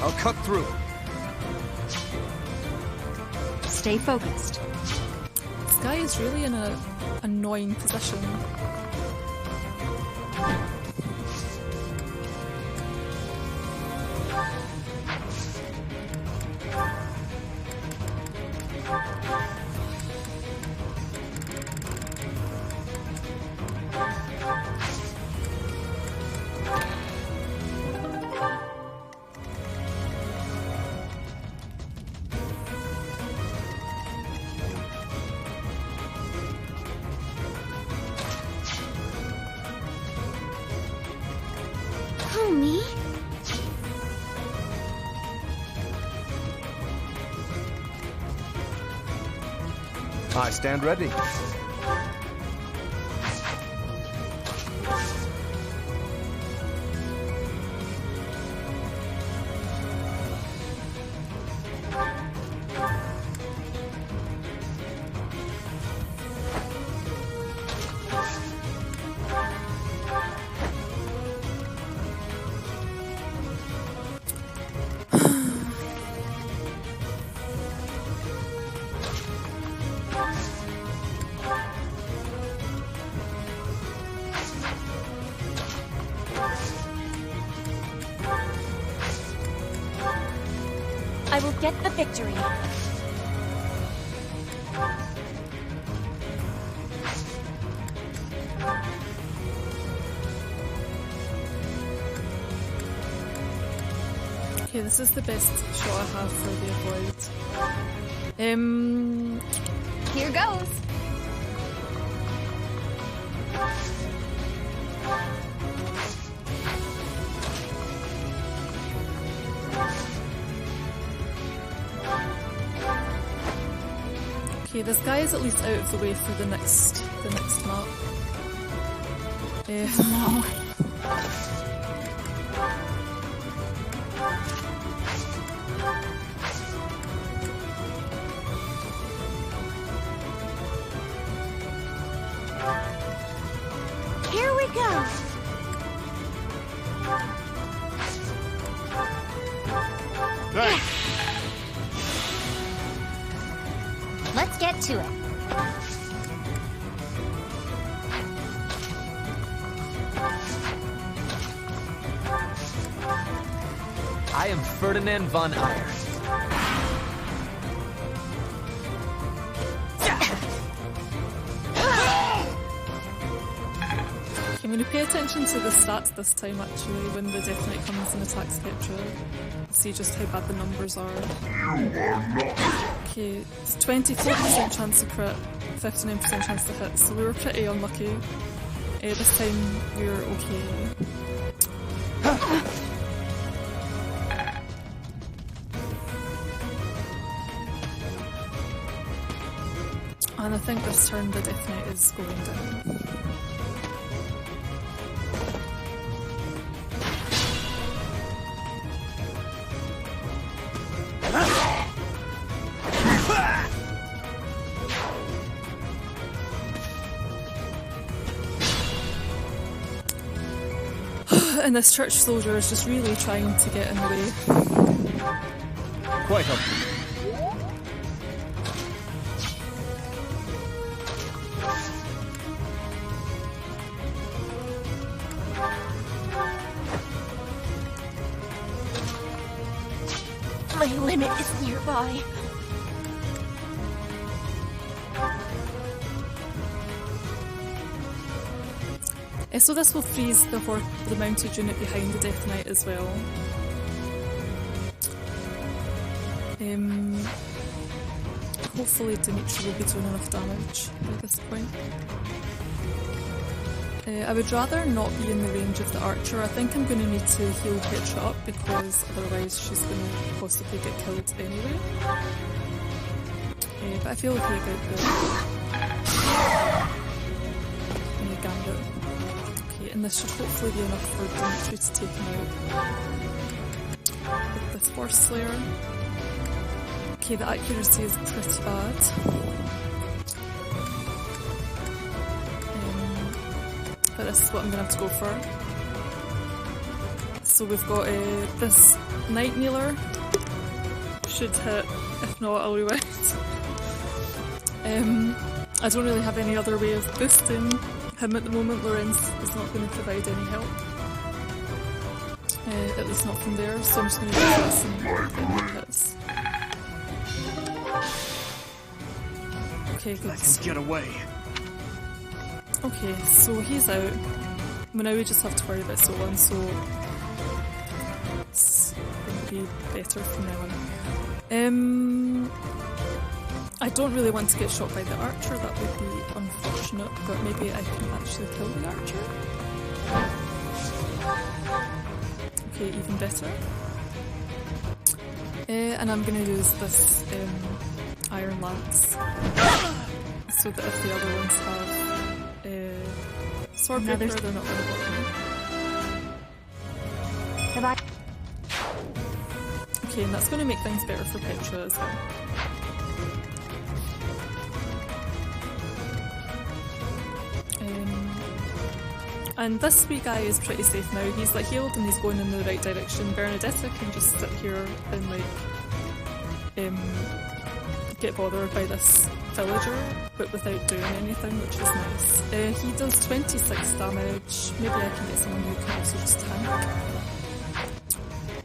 I'll cut through. Stay focused. This guy is really in an annoying position. Me? I stand ready. I will get the victory. Okay, this is the best shot I have for the avoid. Here goes. Okay, this guy is at least out of the way for the next map. No. Here we go. Let's get to it. I am Ferdinand von Eyre. I'm going to pay attention to the stats this time actually when the detonate comes and attacks Petra. See just how bad the numbers are. Okay, it's 24% chance to crit, 59% chance to hit, so we were pretty unlucky. This time we're okay. And I think this turn the detonate is going down. And this church soldier is just really trying to get in the way. Quite helpful. My limit is nearby. So this will freeze the mounted unit behind the Death Knight as well. Hopefully Dimitri will be doing enough damage at this point. I would rather not be in the range of the archer. I think I'm going to need to heal Petra up because otherwise she's going to possibly get killed anyway. But I feel okay about the gambit. Okay, and this should hopefully be enough for Dimitri to take him out with this Force Slayer. Okay, the accuracy is pretty bad. But this is what I'm going to have to go for. So we've got this Night Kneeler. Should hit, if not I'll rewind. I don't really have any other way of boosting him at the moment. Lorenz is not going to provide any help. At least not from there, so I'm just going to use this and hits. Okay, good. Let him get away. Okay, so he's out. Well, now we just have to worry about Sylvain, so it's going to be better from now on. I don't really want to get shot by the archer, that would be unfortunate, but maybe I can actually kill the archer. Okay, even better. And I'm going to use this Iron Lance, so that if the other ones have sword paper, they're not going to bother me. Okay, and that's going to make things better for Petra as well. And this wee guy is pretty safe now. He's like healed and he's going in the right direction. Bernadetta can just sit here and like get bothered by this villager, but without doing anything, which is nice. He does 26 damage. Maybe I can get someone who can also just tank.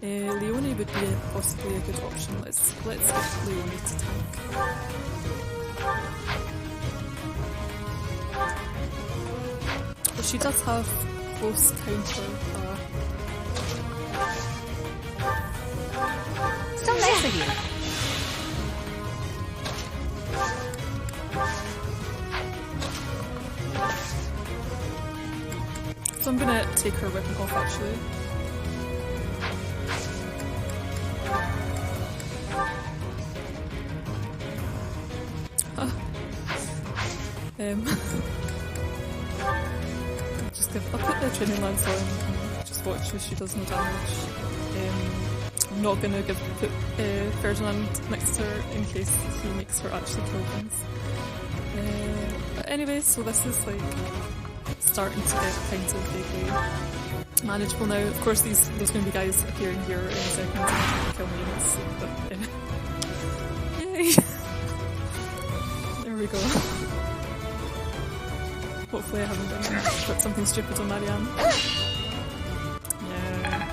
Leonie would be possibly a good option. Let's get Leonie to tank. But she does have close counter. So nice of you. So I'm gonna take her weapon off actually. I'll put the training lance on and just watch if she does no damage. I'm not going to put Ferdinand next to her in case he makes her actually kill things. But anyway, so this is like starting to get kind of vaguely manageable now. Of course, there's going to be guys appearing here in a second and kill me. But yay! There we go. Hopefully I haven't put something stupid on Marianne. Yeah.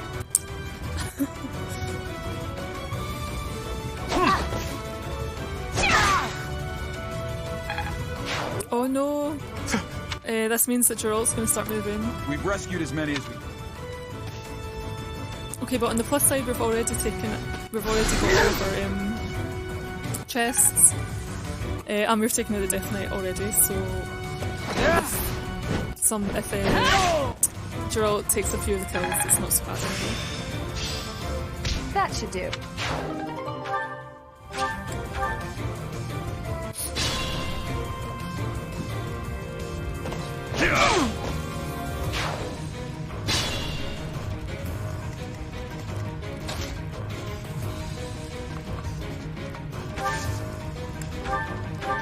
Oh no! This means that Geralt's going to start moving. We've rescued as many as we... Okay, but on the plus side, we've already got over chests. And we've taken out the Death Knight already, so... If Geralt takes a few of the kills, it's not so bad anymore. That should do.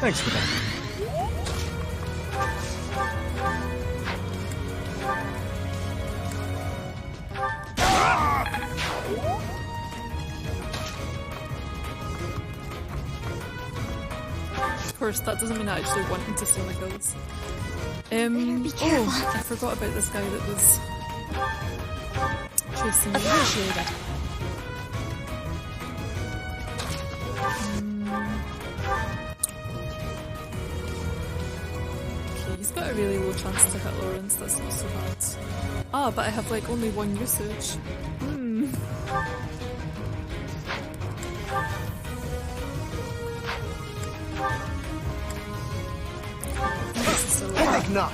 Thanks for that. Of course, that doesn't mean I actually wanting to steal my kills. Be careful. Oh, I forgot about this guy that was chasing me. Appreciated. Okay, he's got a really low chance to hit Lorenz, that's not so bad. Ah, but I have like only one usage. I think not.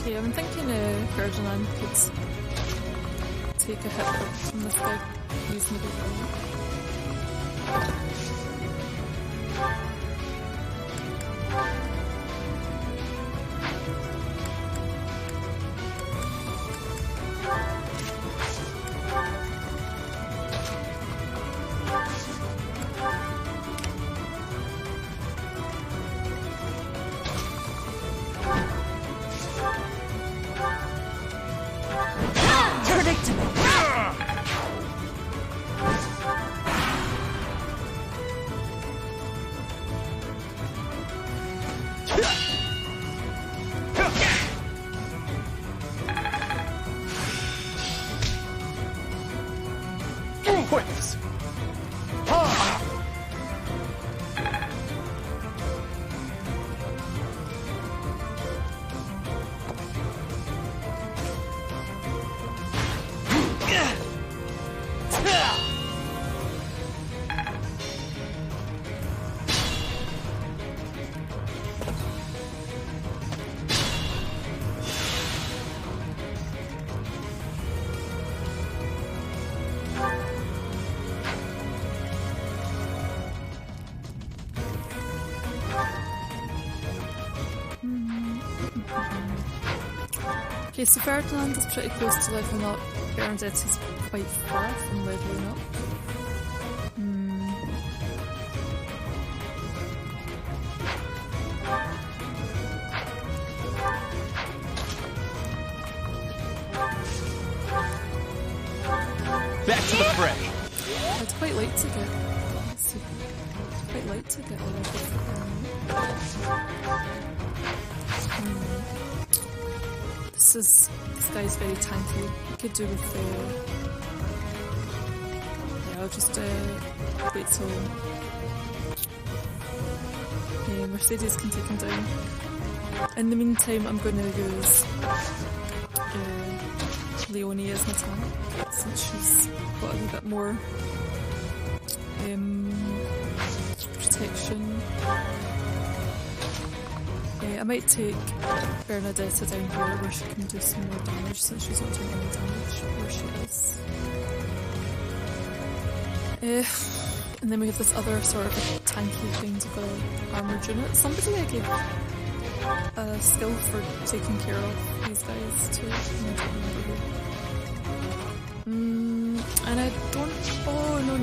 Okay, I'm thinking Ferdinand could take a hit from this guy reasonably well. Okay, so Ferdinand is pretty close to leveling up. Bernadetta's quite far from leveling up. Back to the fray. I'd quite like to get. Let's see. I'd quite like to get a level for This guy's very tanky. I could do with the. Yeah, I'll just wait till Mercedes can take him down. In the meantime, I'm going to use Leonie as my tank, since she's got a wee bit more protection. I might take Bernadetta down here where she can do some more damage, since she's not doing any damage where she is. And then we have this other sort of tanky kind of armoured unit. Somebody I gave a skill for taking care of these guys too. I don't remember who. And I don't. Oh no.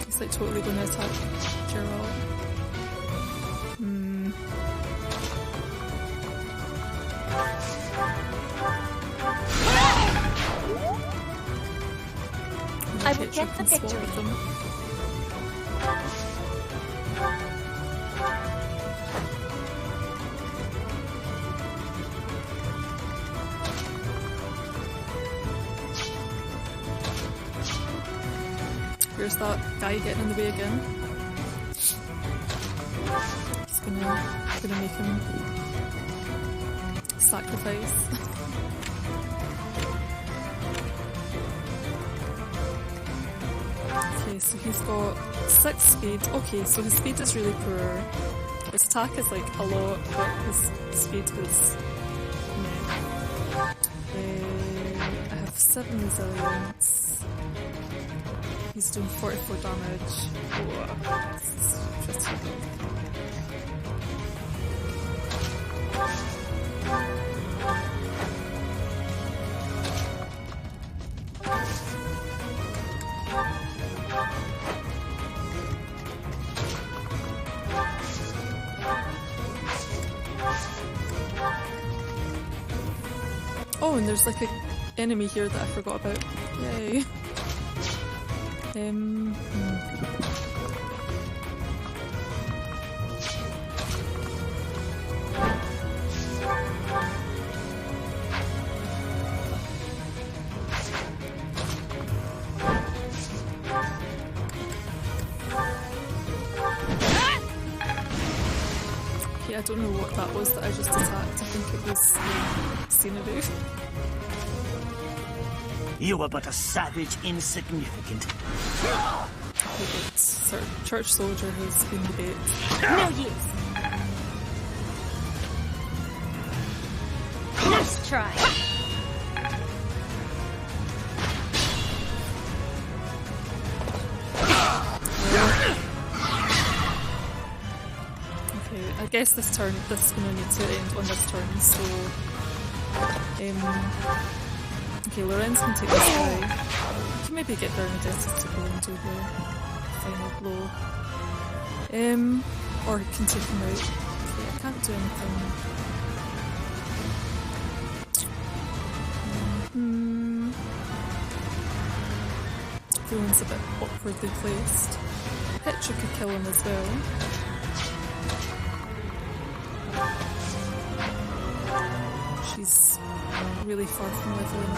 He's like totally going to attack Gerald. I will get the victory. Here's that guy getting in the way again. Just gonna make him sacrifice. Okay, so he's got 6 speed. Okay, so his speed is really poor. His attack is like a lot, but his speed is meh. I have 7 resilience. He's doing 44 damage. Whoa, this is pretty good. Oh, and there's like an enemy here that I forgot about. Yay. Okay, I don't know what that was that I just attacked. I think it was scenery. You are but a savage insignificant. Okay, but Sir Church Soldier has been the bait. No use. Nice try. Okay, I guess this is gonna need to end on this turn, so okay, Lorenz can take this guy. We can maybe get Bernadetta to go and do the final blow. Or he can take him out. Okay, I can't do anything. Everyone's a bit awkwardly placed. Petra could kill him as well. She's really far from leveling up.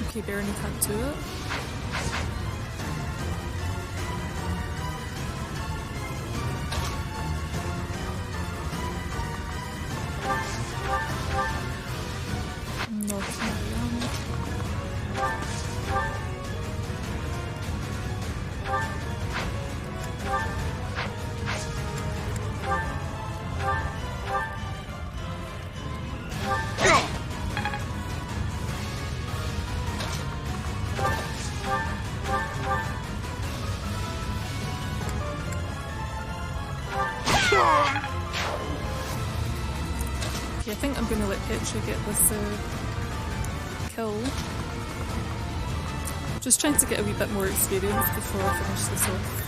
Okay, Bernie can't do it. Not Marianne. Okay, I think I'm going to let Petra get this kill. Just trying to get a wee bit more experience before I finish this off.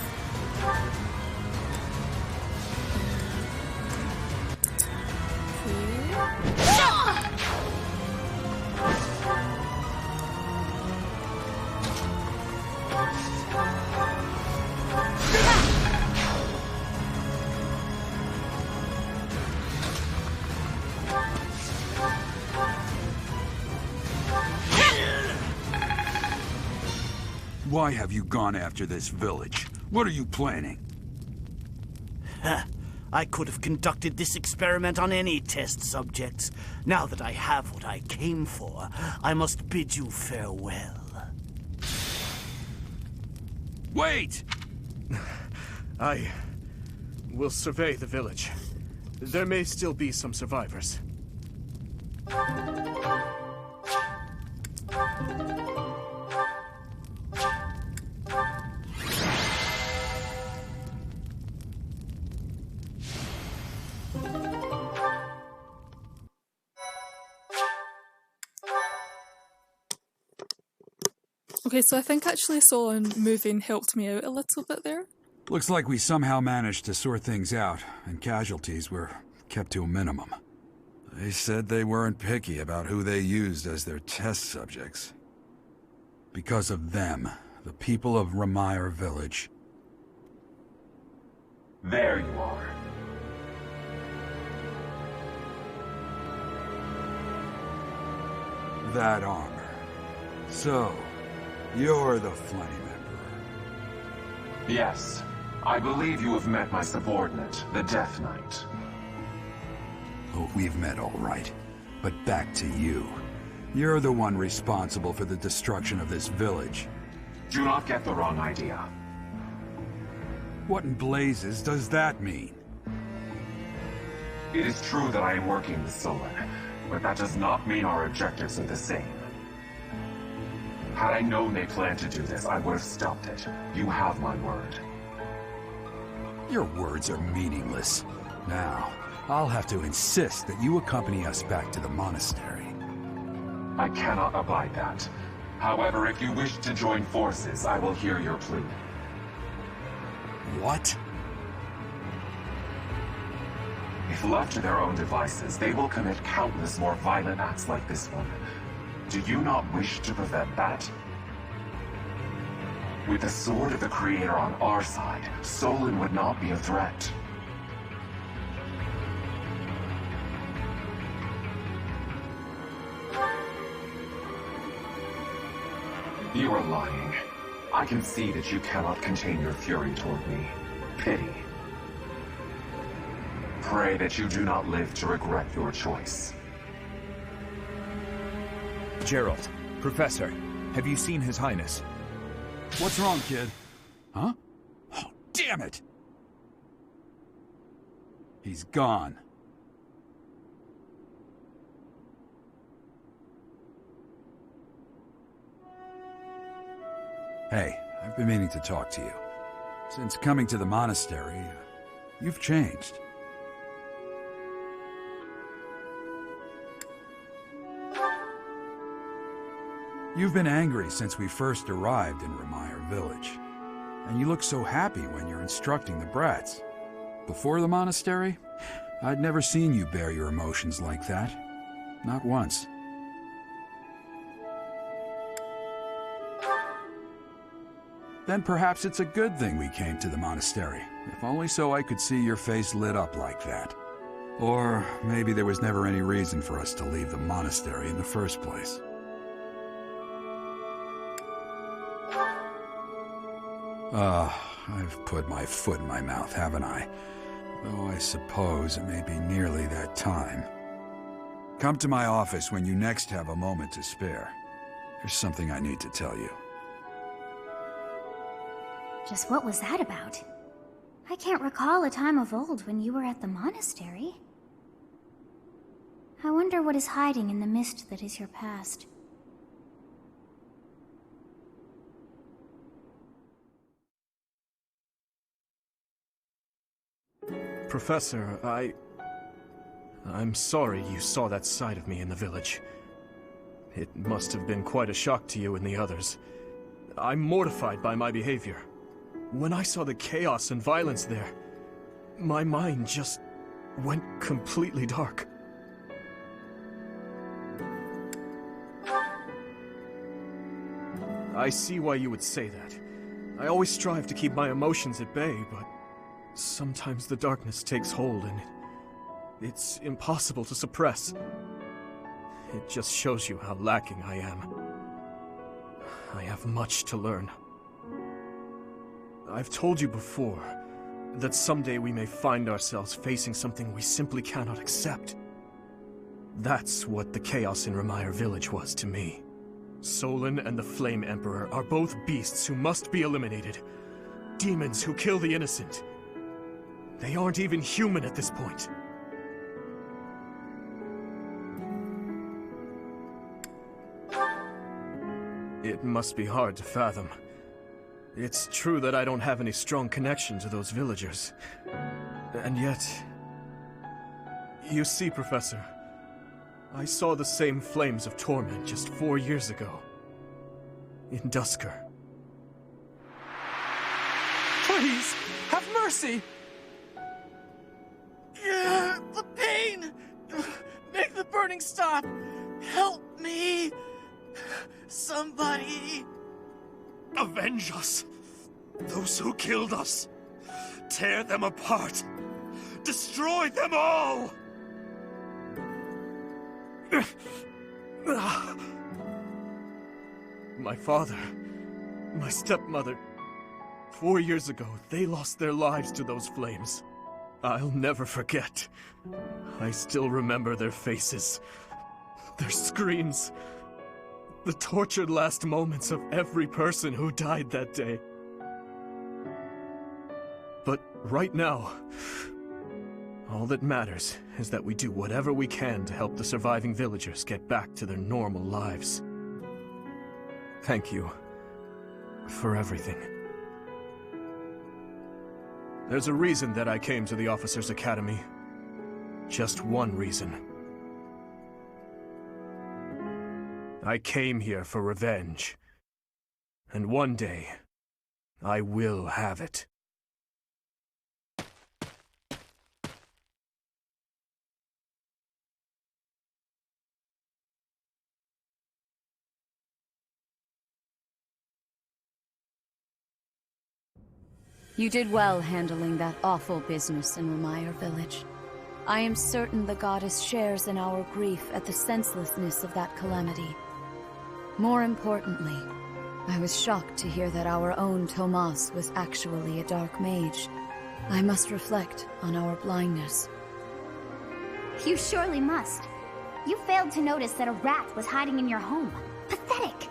Why have you gone after this village? What are you planning? I could have conducted this experiment on any test subjects. Now that I have what I came for, I must bid you farewell. Wait! I will survey the village. There may still be some survivors. Okay, so I think actually Solon moving helped me out a little bit there. Looks like we somehow managed to sort things out, and casualties were kept to a minimum. They said they weren't picky about who they used as their test subjects. Because of them, the people of Remire Village. There you are. That armor. So, you're the Flame Emperor. Yes, I believe you have met my subordinate, the Death Knight. Oh, we've met all right. But back to you. You're the one responsible for the destruction of this village. Do not get the wrong idea. What in blazes does that mean? It is true that I am working with Sylvain, but that does not mean our objectives are the same. Had I known they planned to do this, I would have stopped it. You have my word. Your words are meaningless. Now, I'll have to insist that you accompany us back to the monastery. I cannot abide that. However, if you wish to join forces, I will hear your plea. What? If left to their own devices, they will commit countless more violent acts like this one. Do you not wish to prevent that? With the sword of the Creator on our side, Solon would not be a threat. You are lying. I can see that you cannot contain your fury toward me. Pity. Pray that you do not live to regret your choice. Gerald, Professor, have you seen His Highness? What's wrong, kid? Huh? Oh, damn it! He's gone. Hey, I've been meaning to talk to you. Since coming to the monastery, you've changed. You've been angry since we first arrived in Remire Village. And you look so happy when you're instructing the brats. Before the monastery, I'd never seen you bear your emotions like that. Not once. Then perhaps it's a good thing we came to the monastery, if only so I could see your face lit up like that. Or maybe there was never any reason for us to leave the monastery in the first place. I've put my foot in my mouth, haven't I? Though I suppose it may be nearly that time. Come to my office when you next have a moment to spare. There's something I need to tell you. Just what was that about? I can't recall a time of old when you were at the monastery. I wonder what is hiding in the mist that is your past. Professor, I'm sorry you saw that side of me in the village. It must have been quite a shock to you and the others. I'm mortified by my behavior. When I saw the chaos and violence there, my mind just went completely dark. I see why you would say that. I always strive to keep my emotions at bay, but sometimes the darkness takes hold and it's impossible to suppress. It just shows you how lacking I am. I have much to learn. I've told you before that someday we may find ourselves facing something we simply cannot accept. That's what the chaos in Remire Village was to me. Solon and the Flame Emperor are both beasts who must be eliminated. Demons who kill the innocent. They aren't even human at this point. It must be hard to fathom. It's true that I don't have any strong connection to those villagers. And yet... You see, Professor, I saw the same flames of torment just 4 years ago. In Dusker. Please, have mercy! The pain! Make the burning stop! Help me! Somebody! Avenge us! Those who killed us! Tear them apart! Destroy them all! My father, my stepmother, 4 years ago, they lost their lives to those flames. I'll never forget. I still remember their faces, their screams, the tortured last moments of every person who died that day. But right now, all that matters is that we do whatever we can to help the surviving villagers get back to their normal lives. Thank you for everything. There's a reason that I came to the Officers' Academy. Just one reason. I came here for revenge. And one day, I will have it. You did well handling that awful business in Remire Village. I am certain the goddess shares in our grief at the senselessness of that calamity. More importantly, I was shocked to hear that our own Tomas was actually a dark mage. I must reflect on our blindness. You surely must. You failed to notice that a rat was hiding in your home. Pathetic!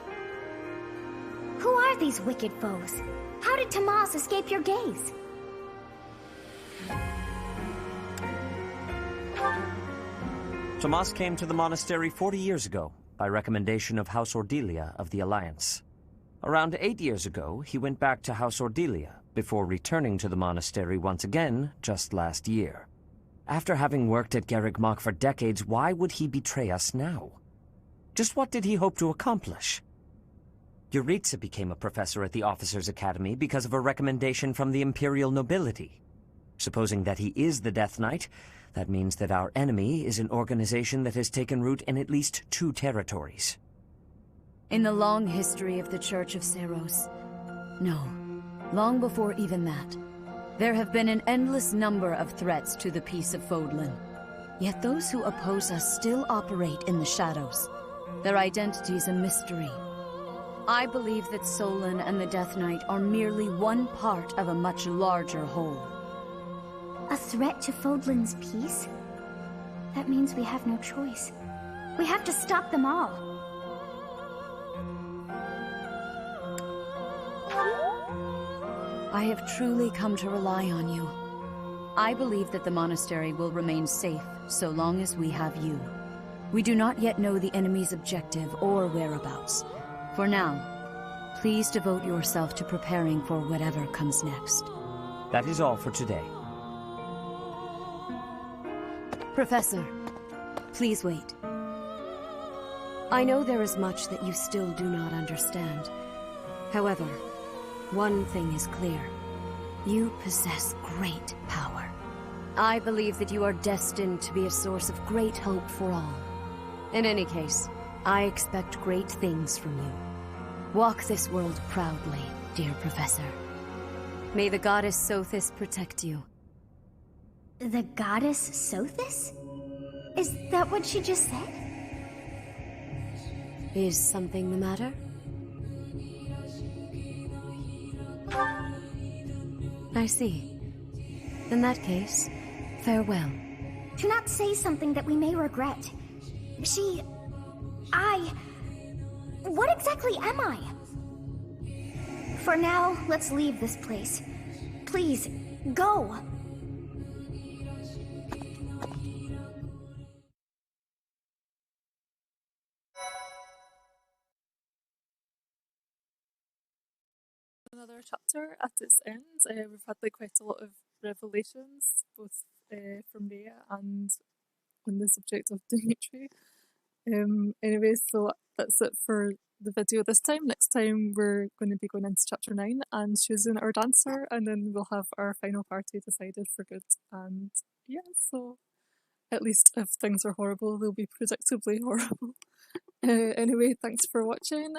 Who are these wicked foes? How did Tomas escape your gaze? Tomas came to the monastery 40 years ago, by recommendation of House Ordelia of the Alliance. Around 8 years ago, he went back to House Ordelia, before returning to the monastery once again, just last year. After having worked at Garreg Mach for decades, why would he betray us now? Just what did he hope to accomplish? Yuritsa became a professor at the Officers' Academy because of a recommendation from the Imperial nobility. Supposing that he is the Death Knight, that means that our enemy is an organization that has taken root in at least 2 territories. In the long history of the Church of Seros, no, long before even that, there have been an endless number of threats to the peace of Fodlan. Yet those who oppose us still operate in the shadows. Their identity is a mystery. I believe that Solon and the Death Knight are merely one part of a much larger whole. A threat to Fodlan's peace? That means we have no choice. We have to stop them all. I have truly come to rely on you. I believe that the monastery will remain safe so long as we have you. We do not yet know the enemy's objective or whereabouts. For now, please devote yourself to preparing for whatever comes next. That is all for today. Professor, please wait. I know there is much that you still do not understand. However, one thing is clear. You possess great power. I believe that you are destined to be a source of great hope for all. In any case, I expect great things from you. Walk this world proudly, dear Professor. May the goddess Sothis protect you. The goddess Sothis? Is that what she just said? Is something the matter? I see. In that case, farewell. Do not say something that we may regret. What exactly am I? For now, let's leave this place. Please, go! Another chapter at its end. We've had quite a lot of revelations, both from Rhea and on the subject of Dimitri. Anyway, so that's it for the video this time. Next time we're going to be going into chapter 9 and choosing our dancer, and then we'll have our final party decided for good. And yeah, so at least if things are horrible, they'll be predictably horrible. Anyway, thanks for watching.